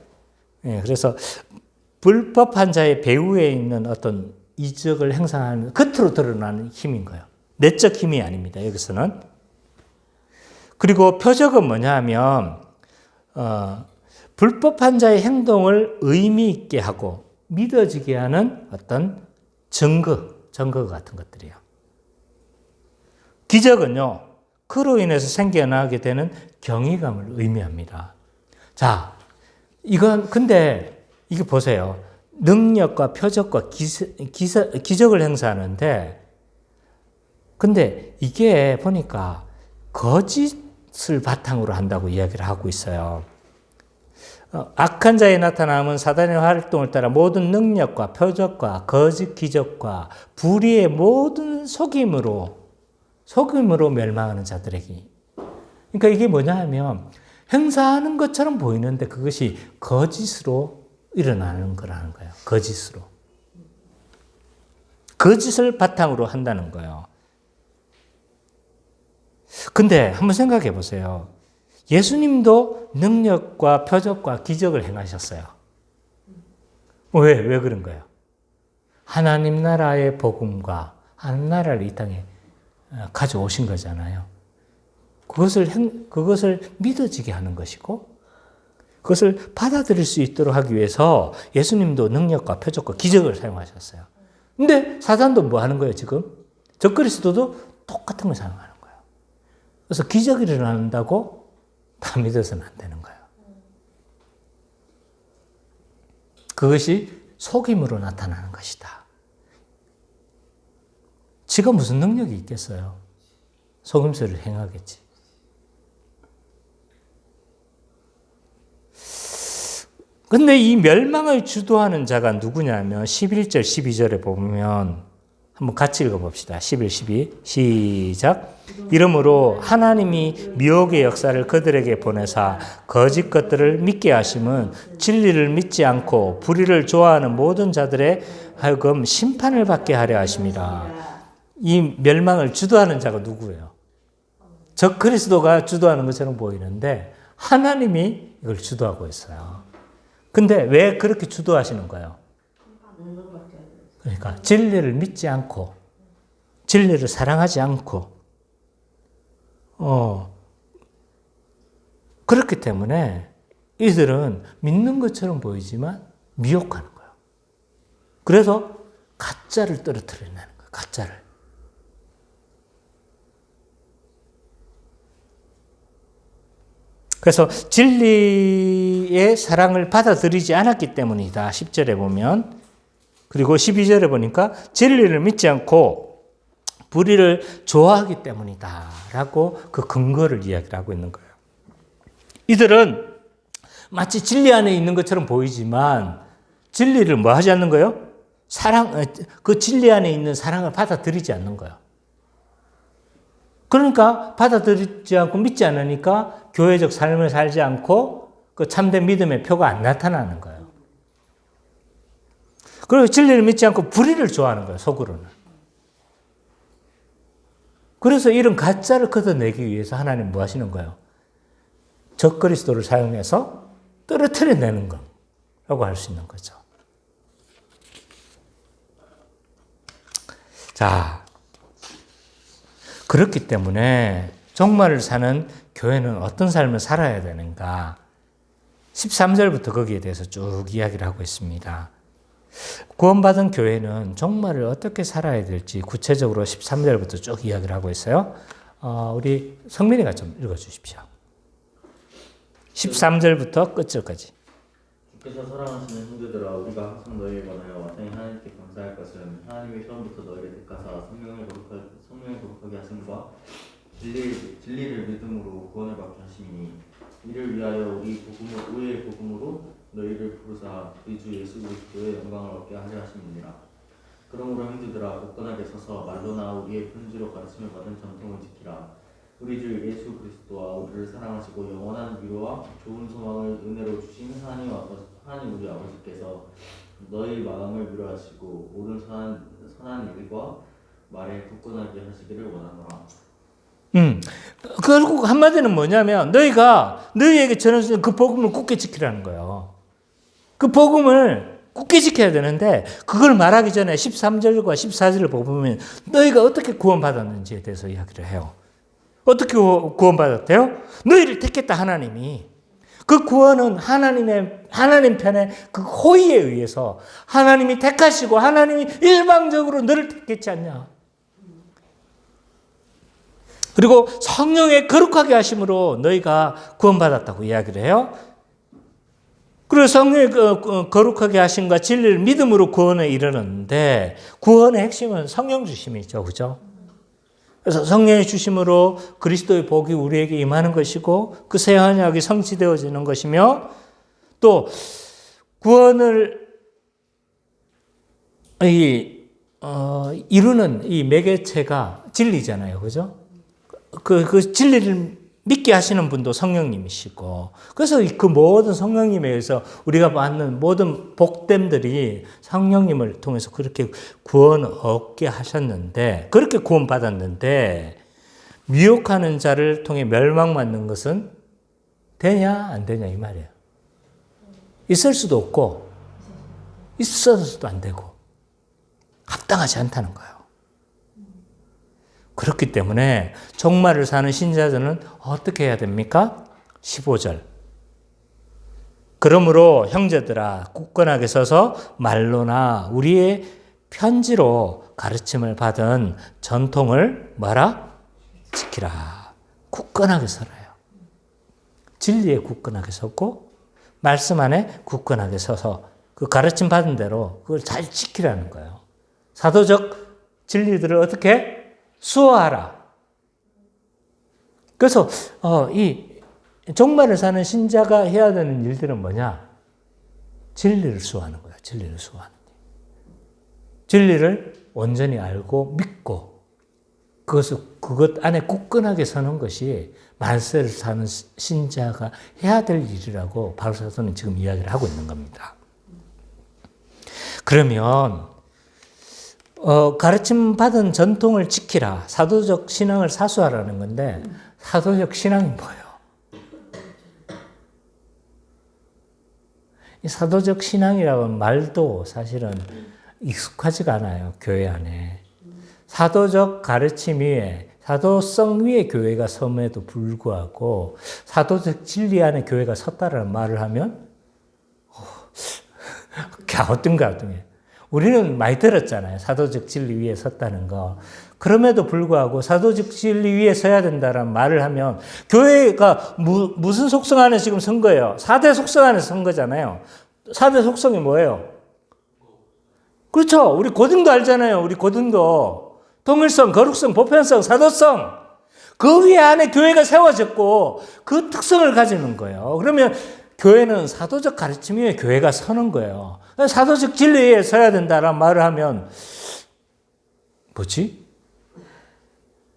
그래서 불법한 자의 배후에 있는 어떤 이적을 행사하는 겉으로 드러나는 힘인 거예요. 내적 힘이 아닙니다. 여기서는. 그리고 표적은 뭐냐 하면 불법한 자의 행동을 의미 있게 하고 믿어지게 하는 어떤 증거 같은 것들이에요. 기적은요. 그로 인해서 생겨나게 되는 경이감을 의미합니다. 자, 근데 이게 보세요. 능력과 표적과 기적을 행사하는데 근데 이게 보니까 거짓을 바탕으로 한다고 이야기를 하고 있어요. 악한 자의 나타남은 사단의 활동을 따라 모든 능력과 표적과 거짓 기적과 불의의 모든 속임으로 멸망하는 자들에게. 그러니까 이게 뭐냐 하면 행사하는 것처럼 보이는데 그것이 거짓으로 일어나는 거라는 거예요. 거짓으로. 거짓을 바탕으로 한다는 거예요. 근데 한번 생각해 보세요. 예수님도 능력과 표적과 기적을 행하셨어요. 왜 그런 거예요? 하나님 나라의 복음과 하나님 나라를 이 땅에 가져오신 거잖아요. 그것을 믿어지게 하는 것이고, 그것을 받아들일 수 있도록 하기 위해서 예수님도 능력과 표적과 기적을 사용하셨어요. 근데 사단도 뭐 하는 거예요, 지금? 적그리스도도 똑같은 걸 사용하는 거예요. 그래서 기적이 일어난다고 다 믿어서는 안 되는 거예요. 그것이 속임으로 나타나는 것이다. 지가 무슨 능력이 있겠어요? 속임수를 행하겠지. 근데 이 멸망을 주도하는 자가 누구냐면 11절, 12절에 보면 한번 같이 읽어봅시다. 11, 12 시작. 이러므로 하나님이 미혹의 역사를 그들에게 보내사 거짓 것들을 믿게 하심은 진리를 믿지 않고 불의를 좋아하는 모든 자들의 하여금 심판을 받게 하려 하심이라. 이 멸망을 주도하는 자가 누구예요? 적그리스도가 주도하는 것처럼 보이는데 하나님이 이걸 주도하고 있어요. 근데 왜 그렇게 주도하시는 거예요? 그러니까 진리를 믿지 않고 진리를 사랑하지 않고 그렇기 때문에 이들은 믿는 것처럼 보이지만 미혹하는 거예요. 그래서 가짜를 떨어뜨려내는 거예요. 가짜를. 그래서 진리의 사랑을 받아들이지 않았기 때문이다. 10절에 보면. 그리고 12절에 보니까 진리를 믿지 않고 불의를 좋아하기 때문이다. 라고 그 근거를 이야기를 하고 있는 거예요. 이들은 마치 진리 안에 있는 것처럼 보이지만 진리를 뭐 하지 않는 거예요? 그 진리 안에 있는 사랑을 받아들이지 않는 거예요. 그러니까 받아들이지 않고 믿지 않으니까 교회적 삶을 살지 않고 그 참된 믿음의 표가 안 나타나는 거예요. 그리고 진리를 믿지 않고 불의를 좋아하는 거예요, 속으로는. 그래서 이런 가짜를 걷어내기 위해서 하나님 뭐 하시는 거예요? 적그리스도를 사용해서 떨어뜨려내는 거라고 할 수 있는 거죠. 자, 그렇기 때문에 종말을 사는 교회는 어떤 삶을 살아야 되는가? 13절부터 거기에 대해서 쭉 이야기를 하고 있습니다. 구원받은 교회는 종말을 어떻게 살아야 될지 구체적으로 13절부터 쭉 이야기를 하고 있어요. 우리 성민이가 좀 읽어주십시오. 13절부터 끝절까지. 주께서 사랑하시는 형제들아, 우리가 항상 너희에 관하여 마땅히 하나님께 감사할 것은 하나님이 처음부터 너희를 택하사 성령을 거룩하게 하심과 진리를 믿음으로 구원을 받게 하심이니, 이를 위하여 우리의 복음으로 너희를 부르사 우리 주 예수 그리스도의 영광을 얻게 하려 하심이니라. 그러므로 형제들아, 굳건하게 서서 말로나 우리의 편지로 가르침을 받은 전통을 지키라. 우리 주 예수 그리스도와 우리를 사랑하시고 영원한 위로와 좋은 소망을 은혜로 주신 하나님 우리 아버지께서 너희 마음을 위로하시고 모든 선한 일과 말에 굳건하게 하시기를 원하노라. 결국 한마디는 뭐냐면 너희에게 전해주는 그 복음을 굳게 지키라는 거예요. 그 복음을 굳게 지켜야 되는데 그걸 말하기 전에 13절과 14절을 보면 너희가 어떻게 구원받았는지에 대해서 이야기를 해요. 어떻게 구원받았대요? 너희를 택했다, 하나님이. 그 구원은 하나님 편의 그 호의에 의해서 하나님이 택하시고 하나님이 일방적으로 너를 택했지 않냐. 그리고 성령의 거룩하게 하심으로 너희가 구원받았다고 이야기를 해요. 그리고 성령의 거룩하게 하심과 진리를 믿음으로 구원에 이르는데 구원의 핵심은 성령 주심이죠. 그죠? 그래서 성령의 주심으로 그리스도의 복이 우리에게 임하는 것이고 그 새 언약이 성취되어지는 것이며 또 구원을 이루는 이 매개체가 진리잖아요. 그죠? 그 진리를 믿게 하시는 분도 성령님이시고 그래서 그 모든 성령님에 의해서 우리가 받는 모든 복됨들이 성령님을 통해서 그렇게 구원 얻게 하셨는데 그렇게 구원받았는데 미혹하는 자를 통해 멸망받는 것은 되냐 안 되냐 이 말이에요. 있을 수도 없고 있어서도 안 되고 합당하지 않다는 거예요. 그렇기 때문에 종말을 사는 신자들은 어떻게 해야 됩니까? 15절. 그러므로 형제들아 굳건하게 서서 말로나 우리의 편지로 가르침을 받은 전통을 뭐라? 지키라. 굳건하게 서라요. 진리에 굳건하게 섰고 말씀 안에 굳건하게 서서 그 가르침 받은 대로 그걸 잘 지키라는 거예요. 사도적 진리들을 어떻게? 수호하라. 그래서 이 종말을 사는 신자가 해야 되는 일들은 뭐냐? 진리를 수호하는 거야. 진리를 수호하는 일. 진리를 온전히 알고 믿고 그것 안에 굳건하게 서는 것이 만세를 사는 신자가 해야 될 일이라고 바울 사도는 지금 이야기를 하고 있는 겁니다. 그러면 가르침 받은 전통을 지키라. 사도적 신앙을 사수하라는 건데 사도적 신앙이 뭐예요? 이 사도적 신앙이라는 말도 사실은 익숙하지가 않아요, 교회 안에. 사도적 가르침 위에, 사도성 위에 교회가 섬에도 불구하고 사도적 진리 안에 교회가 섰다라는 말을 하면 갸우뚱갸우뚱해. 우리는 많이 들었잖아요. 사도적 진리 위에 섰다는 거. 그럼에도 불구하고 사도적 진리 위에 서야 된다는 말을 하면 교회가 무슨 속성 안에 지금 선 거예요? 4대 속성 안에 선 거잖아요. 4대 속성이 뭐예요? 그렇죠. 우리 고등도 알잖아요. 우리 고등도. 통일성, 거룩성, 보편성, 사도성. 그 위에 안에 교회가 세워졌고 그 특성을 가지는 거예요. 그러면 교회는 사도적 가르침 위에 교회가 서는 거예요. 사도적 진리에 서야 된다라는 말을 하면 뭐지?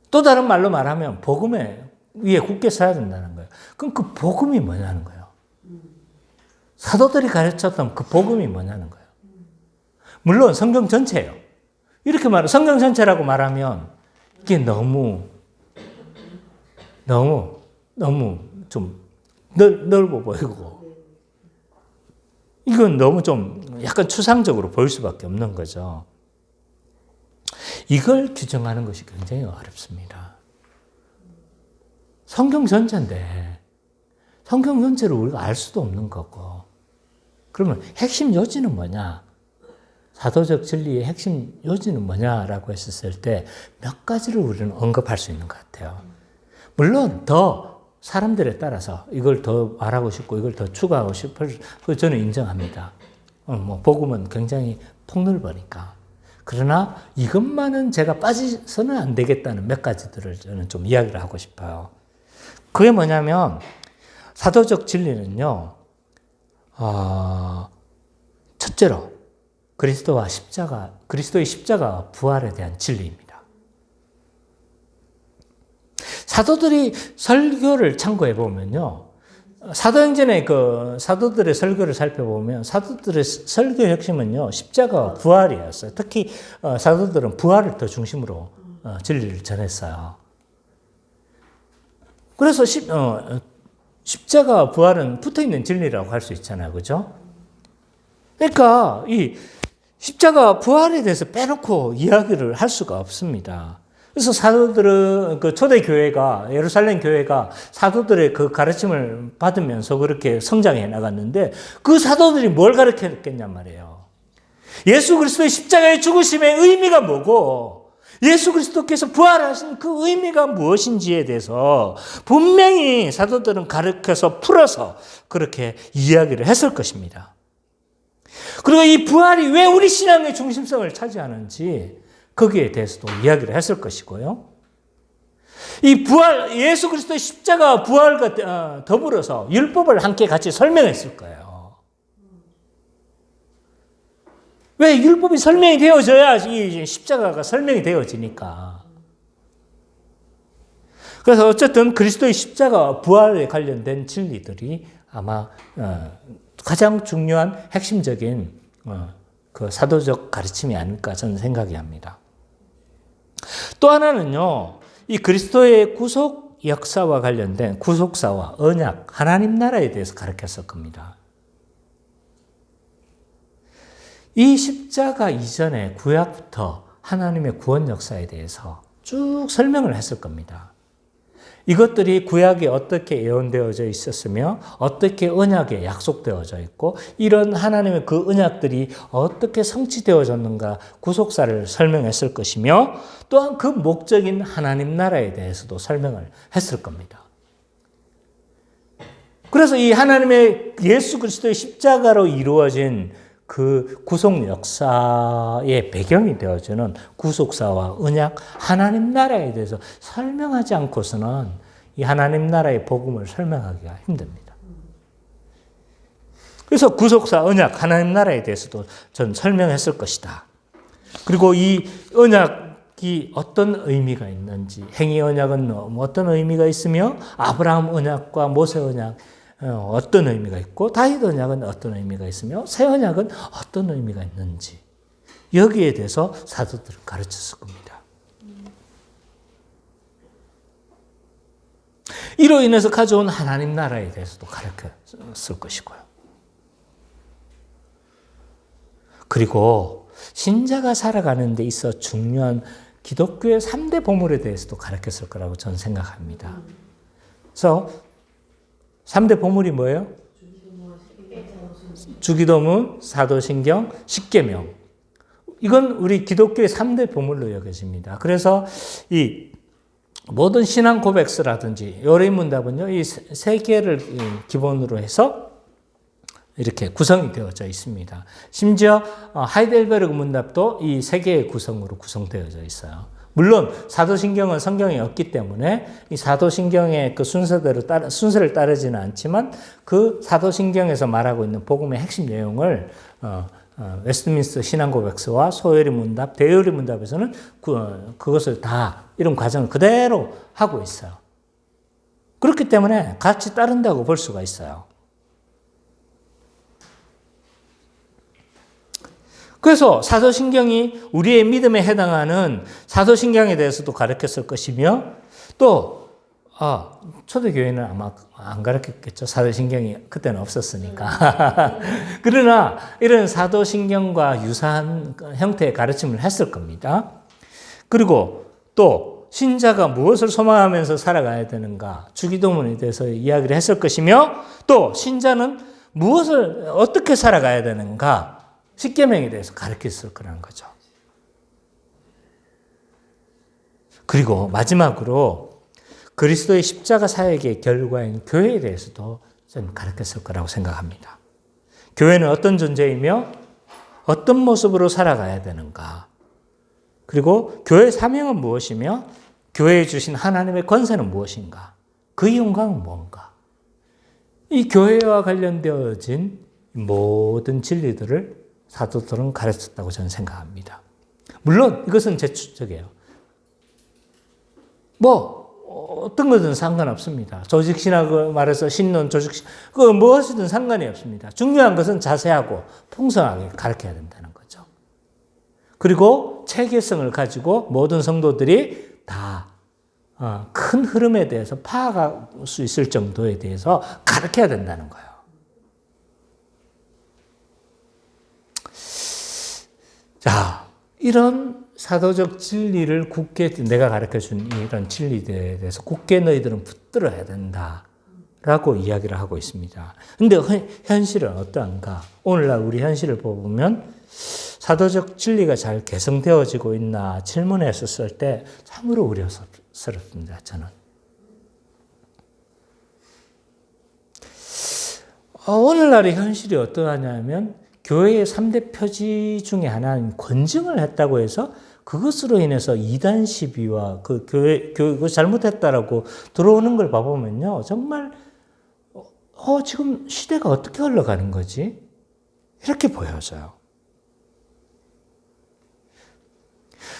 또 다른 말로 말하면 복음 위에 굳게 서야 된다는 거예요. 그럼 그 복음이 뭐냐는 거예요. 사도들이 가르쳤던 그 복음이 뭐냐는 거예요. 물론 성경 전체예요. 이렇게 성경 전체라고 말하면 이게 너무 좀 넓어 보이고 이건 너무 좀 약간 추상적으로 보일 수밖에 없는 거죠. 이걸 규정하는 것이 굉장히 어렵습니다. 성경 전체인데 성경 전체를 우리가 알 수도 없는 거고 그러면 핵심 요지는 뭐냐? 사도적 진리의 핵심 요지는 뭐냐라고 했을 때 몇 가지를 우리는 언급할 수 있는 것 같아요. 물론 더 사람들에 따라서 이걸 더 말하고 싶고 이걸 더 추가하고 싶을 저는 인정합니다. 복음은 굉장히 폭넓으니까. 그러나 이것만은 제가 빠져서는 안 되겠다는 몇 가지들을 저는 좀 이야기를 하고 싶어요. 그게 뭐냐면 사도적 진리는요. 첫째로 그리스도의 십자가 부활에 대한 진리입니다. 사도들이 설교를 참고해 보면요. 사도행전의 사도들의 설교를 살펴보면 사도들의 설교 핵심은요. 십자가와 부활이었어요. 특히 사도들은 부활을 더 중심으로 진리를 전했어요. 그래서 십자가와 부활은 붙어있는 진리라고 할 수 있잖아요. 그죠? 그러니까 이 십자가 부활에 대해서 빼놓고 이야기를 할 수가 없습니다. 그래서 사도들은 초대교회가, 예루살렘 교회가 사도들의 그 가르침을 받으면서 그렇게 성장해 나갔는데 그 사도들이 뭘 가르쳤겠냔 말이에요. 예수 그리스도의 십자가의 죽으심의 의미가 뭐고 예수 그리스도께서 부활하신 그 의미가 무엇인지에 대해서 분명히 사도들은 가르쳐서 풀어서 그렇게 이야기를 했을 것입니다. 그리고 이 부활이 왜 우리 신앙의 중심성을 차지하는지 거기에 대해서도 이야기를 했을 것이고요. 이 부활, 예수 그리스도의 십자가 부활과 더불어서 율법을 함께 같이 설명했을 거예요. 왜 율법이 설명이 되어져야 이 십자가가 설명이 되어지니까. 그래서 어쨌든 그리스도의 십자가 부활에 관련된 진리들이 아마 가장 중요한 핵심적인 그 사도적 가르침이 아닐까 저는 생각이 합니다. 또 하나는요, 이 그리스도의 구속 역사와 관련된 구속사와 언약, 하나님 나라에 대해서 가르쳤을 겁니다. 이 십자가 이전에 구약부터 하나님의 구원 역사에 대해서 쭉 설명을 했을 겁니다. 이것들이 구약에 어떻게 예언되어져 있었으며 어떻게 언약에 약속되어져 있고 이런 하나님의 그 언약들이 어떻게 성취되어졌는가 구속사를 설명했을 것이며 또한 그 목적인 하나님 나라에 대해서도 설명을 했을 겁니다. 그래서 이 하나님의 예수 그리스도의 십자가로 이루어진 그 구속 역사의 배경이 되어지는 구속사와 언약, 하나님 나라에 대해서 설명하지 않고서는 이 하나님 나라의 복음을 설명하기가 힘듭니다. 그래서 구속사, 언약, 하나님 나라에 대해서도 전 설명했을 것이다. 그리고 이 언약이 어떤 의미가 있는지, 행위 언약은 어떤 의미가 있으며 아브라함 언약과 모세 언약 어떤 의미가 있고 다윗 언약은 어떤 의미가 있으며 새 언약은 어떤 의미가 있는지 여기에 대해서 사도들은 가르쳤을 겁니다. 이로 인해서 가져온 하나님 나라에 대해서도 가르쳤을 것이고요. 그리고 신자가 살아가는 데 있어 중요한 기독교의 3대 보물에 대해서도 가르쳤을 거라고 저는 생각합니다. 그래서 3대 보물이 뭐예요? 주기도문, 사도신경, 십계명. 이건 우리 기독교의 3대 보물로 여겨집니다. 그래서 이 모든 신앙 고백서라든지 요리문답은요, 이 세 개를 기본으로 해서 이렇게 구성이 되어져 있습니다. 심지어 하이델베르그 문답도 이 세 개의 구성으로 구성되어져 있어요. 물론 사도신경은 성경에 없기 때문에 이 사도신경의 그 순서를 따르지는 않지만 그 사도신경에서 말하고 있는 복음의 핵심 내용을 웨스트민스터 신앙고백서와 소요리 문답, 대요리 문답에서는 그것을 다 이런 과정을 그대로 하고 있어요. 그렇기 때문에 같이 따른다고 볼 수가 있어요. 그래서 사도신경이 우리의 믿음에 해당하는 사도신경에 대해서도 가르쳤을 것이며 또 초대교회는 아마 안 가르쳤겠죠. 사도신경이 그때는 없었으니까. 그러나 이런 사도신경과 유사한 형태의 가르침을 했을 겁니다. 그리고 또 신자가 무엇을 소망하면서 살아가야 되는가 주기도문에 대해서 이야기를 했을 것이며 또 신자는 무엇을 어떻게 살아가야 되는가 십계명에 대해서 가르쳤을 거라는 거죠. 그리고 마지막으로 그리스도의 십자가 사역의 결과인 교회에 대해서도 저는 가르쳤을 거라고 생각합니다. 교회는 어떤 존재이며 어떤 모습으로 살아가야 되는가, 그리고 교회의 사명은 무엇이며 교회에 주신 하나님의 권세는 무엇인가, 그 영광은 뭔가, 이 교회와 관련되어진 모든 진리들을 사도들은 가르쳤다고 저는 생각합니다. 물론 이것은 제 추측이에요. 어떤 것은 상관없습니다. 조직신학을 말해서 신론, 조직신, 무엇이든 상관이 없습니다. 중요한 것은 자세하고 풍성하게 가르쳐야 된다는 거죠. 그리고 체계성을 가지고 모든 성도들이 다 큰 흐름에 대해서 파악할 수 있을 정도에 대해서 가르쳐야 된다는 거예요. 자, 이런 사도적 진리를 굳게 내가 가르쳐준 이런 진리들에 대해서 굳게 너희들은 붙들어야 된다라고 이야기를 하고 있습니다. 근데 현실은 어떠한가? 오늘날 우리 현실을 보면 사도적 진리가 잘 개성되어지고 있나 질문했었을 때 참으로 우려스럽습니다. 저는. 오늘날의 현실이 어떠하냐면 교회의 3대 표지 중에 하나인 권증을 했다고 해서 그것으로 인해서 이단 시비와 그 교회 잘못했다라고 들어오는 걸 봐보면요. 정말 지금 시대가 어떻게 흘러가는 거지? 이렇게 보여져요.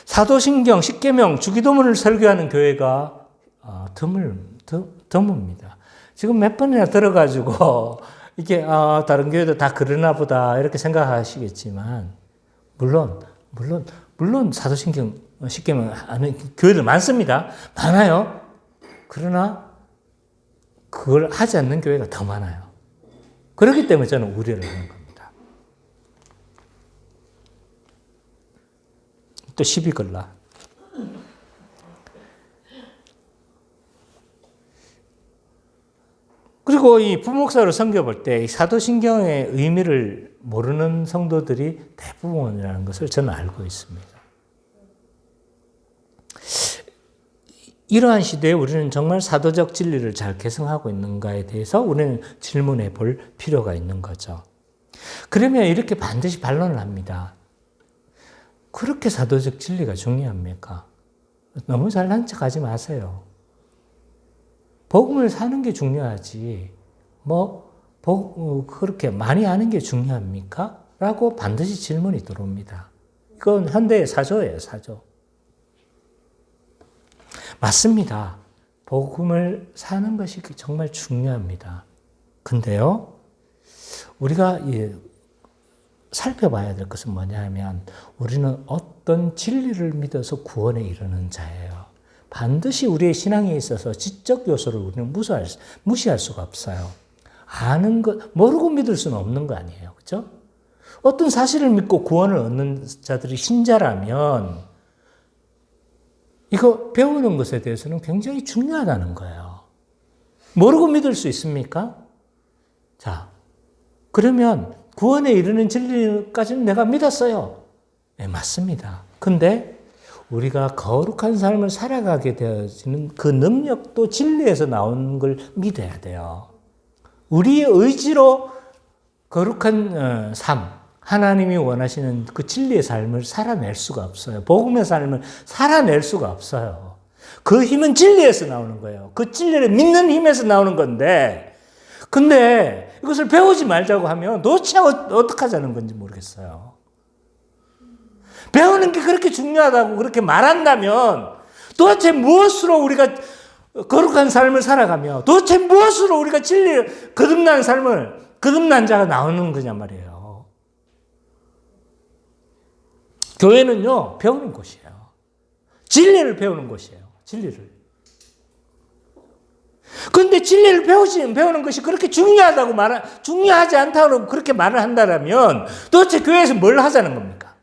사도신경, 십계명, 주기도문을 설교하는 교회가 드뭅니다. 지금 몇 번이나 들어가지고 이게 다른 교회도 다 그러나 보다 이렇게 생각하시겠지만 물론 사도신경, 십계명 하는 교회들 많습니다. 많아요. 그러나 그걸 하지 않는 교회가 더 많아요. 그렇기 때문에 저는 우려를 하는 겁니다. 또 시비 걸라. 그리고 이 부목사로 섬겨볼 때 사도신경의 의미를 모르는 성도들이 대부분이라는 것을 저는 알고 있습니다. 이러한 시대에 우리는 정말 사도적 진리를 잘 개성하고 있는가에 대해서 우리는 질문해 볼 필요가 있는 거죠. 그러면 이렇게 반드시 반론을 합니다. 그렇게 사도적 진리가 중요합니까? 너무 잘난 척하지 마세요. 복음을 사는 게 중요하지, 그렇게 많이 아는 게 중요합니까? 라고 반드시 질문이 들어옵니다. 이건 현대의 사조예요, 사조. 맞습니다. 복음을 사는 것이 정말 중요합니다. 근데요, 우리가 살펴봐야 될 것은 뭐냐면, 우리는 어떤 진리를 믿어서 구원에 이르는 자예요. 반드시 우리의 신앙에 있어서 지적 요소를 우리는 무시할 수가 없어요. 아는 것, 모르고 믿을 수는 없는 거 아니에요. 그렇죠? 어떤 사실을 믿고 구원을 얻는 자들이 신자라면 이거 배우는 것에 대해서는 굉장히 중요하다는 거예요. 모르고 믿을 수 있습니까? 자, 그러면 구원에 이르는 진리까지는 내가 믿었어요. 네, 맞습니다. 근데 우리가 거룩한 삶을 살아가게 되어지는 그 능력도 진리에서 나오는 걸 믿어야 돼요. 우리의 의지로 거룩한 삶, 하나님이 원하시는 그 진리의 삶을 살아낼 수가 없어요. 복음의 삶을 살아낼 수가 없어요. 그 힘은 진리에서 나오는 거예요. 그 진리를 믿는 힘에서 나오는 건데, 근데 이것을 배우지 말자고 하면 도대체 어떻게 하자는 건지 모르겠어요. 배우는 게 그렇게 중요하다고 그렇게 말한다면 도대체 무엇으로 우리가 거룩한 삶을 살아가며 도대체 무엇으로 우리가 진리를 거듭난 삶을 거듭난 자가 나오는 거냐 말이에요. 교회는요, 배우는 곳이에요. 진리를 배우는 곳이에요. 진리를. 그런데 진리를 배우는 것이 그렇게 중요하지 않다고 그렇게 말을 한다면 도대체 교회에서 뭘 하자는 겁니까?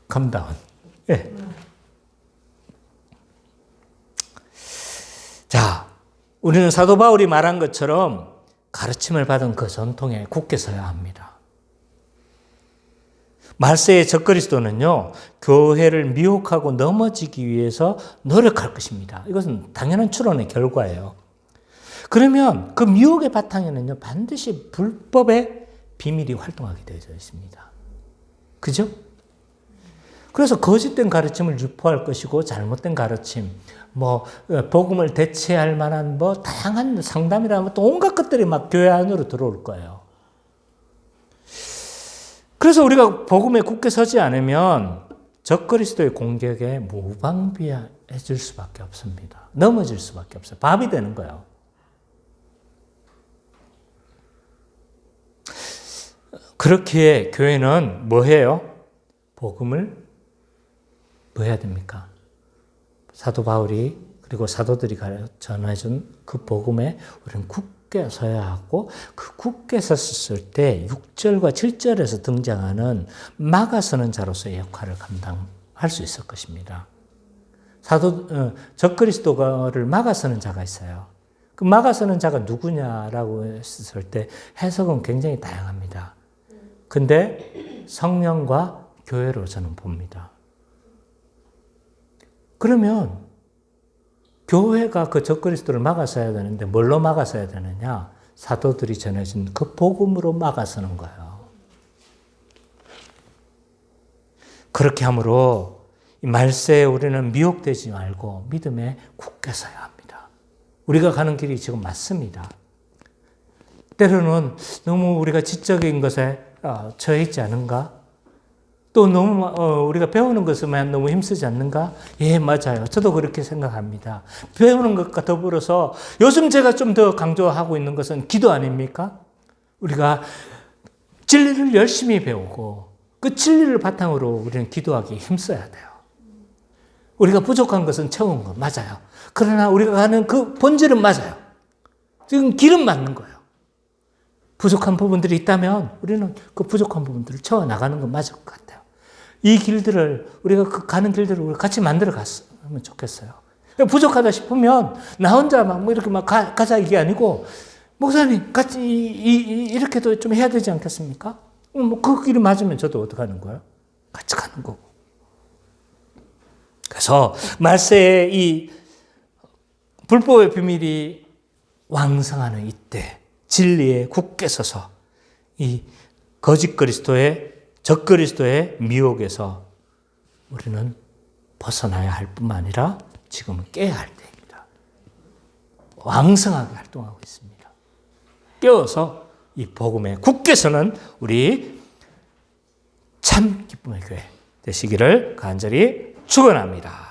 컴다운. 네. 자, 우리는 사도 바울이 말한 것처럼 가르침을 받은 그 전통에 굳게 서야 합니다. 말세의 적그리스도는요, 교회를 미혹하고 넘어지기 위해서 노력할 것입니다. 이것은 당연한 추론의 결과예요. 그러면 그 미혹의 바탕에는요, 반드시 불법의 비밀이 활동하게 되어져 있습니다. 그죠? 그래서 거짓된 가르침을 유포할 것이고, 잘못된 가르침, 복음을 대체할 만한 다양한 상담이라면 또 온갖 것들이 막 교회 안으로 들어올 거예요. 그래서 우리가 복음에 굳게 서지 않으면 적그리스도의 공격에 무방비해질 수밖에 없습니다. 넘어질 수밖에 없어요. 밥이 되는 거예요. 그렇기에 교회는 뭐 해요? 복음을 뭐 해야 됩니까? 사도 바울이 그리고 사도들이 전해준 그 복음에 우리는 굳게 서야 하고, 그 굳게 섰을 때 6절과 7절에서 등장하는 막아서는 자로서의 역할을 감당할 수 있을 것입니다. 적그리스도를 막아서는 자가 있어요. 그 막아서는 자가 누구냐라고 했을 때 해석은 굉장히 다양합니다. 근데 성령과 교회로 저는 봅니다. 그러면 교회가 그 적그리스도를 막아서야 되는데 뭘로 막아서야 되느냐? 사도들이 전해진 그 복음으로 막아서는 거예요. 그렇게 함으로 이 말세에 우리는 미혹되지 말고 믿음에 굳게 서야 합니다. 우리가 가는 길이 지금 맞습니다. 때로는 너무 우리가 지적인 것에 처해 있지 않은가? 또 너무 우리가 배우는 것에만 너무 힘쓰지 않는가? 예, 맞아요. 저도 그렇게 생각합니다. 배우는 것과 더불어서 요즘 제가 좀 더 강조하고 있는 것은 기도 아닙니까? 우리가 진리를 열심히 배우고 그 진리를 바탕으로 우리는 기도하기 힘써야 돼요. 우리가 부족한 것은 채운 거 맞아요. 그러나 우리가 가는 그 본질은 맞아요. 지금 길은 맞는 거예요. 부족한 부분들이 있다면 우리는 그 부족한 부분들을 채워나가는 건 맞을 것 같아요. 이 길들을, 우리가 그 가는 길들을 우리 같이 만들어 갔으면 좋겠어요. 부족하다 싶으면 나 혼자 이렇게 가자 이게 아니고, 목사님 같이 이렇게도 좀 해야 되지 않겠습니까? 그 길이 맞으면 저도 어떻게 하는 거예요? 같이 가는 거고. 그래서 말세에 이 불법의 비밀이 왕성하는 이때 진리에 굳게 서서 이 거짓 그리스도의 적그리스도의 미혹에서 우리는 벗어나야 할 뿐만 아니라 지금은 깨야 할 때입니다. 왕성하게 활동하고 있습니다. 깨어서 이 복음에 굳게 서는 우리 참 기쁨의 교회 되시기를 간절히 축원합니다.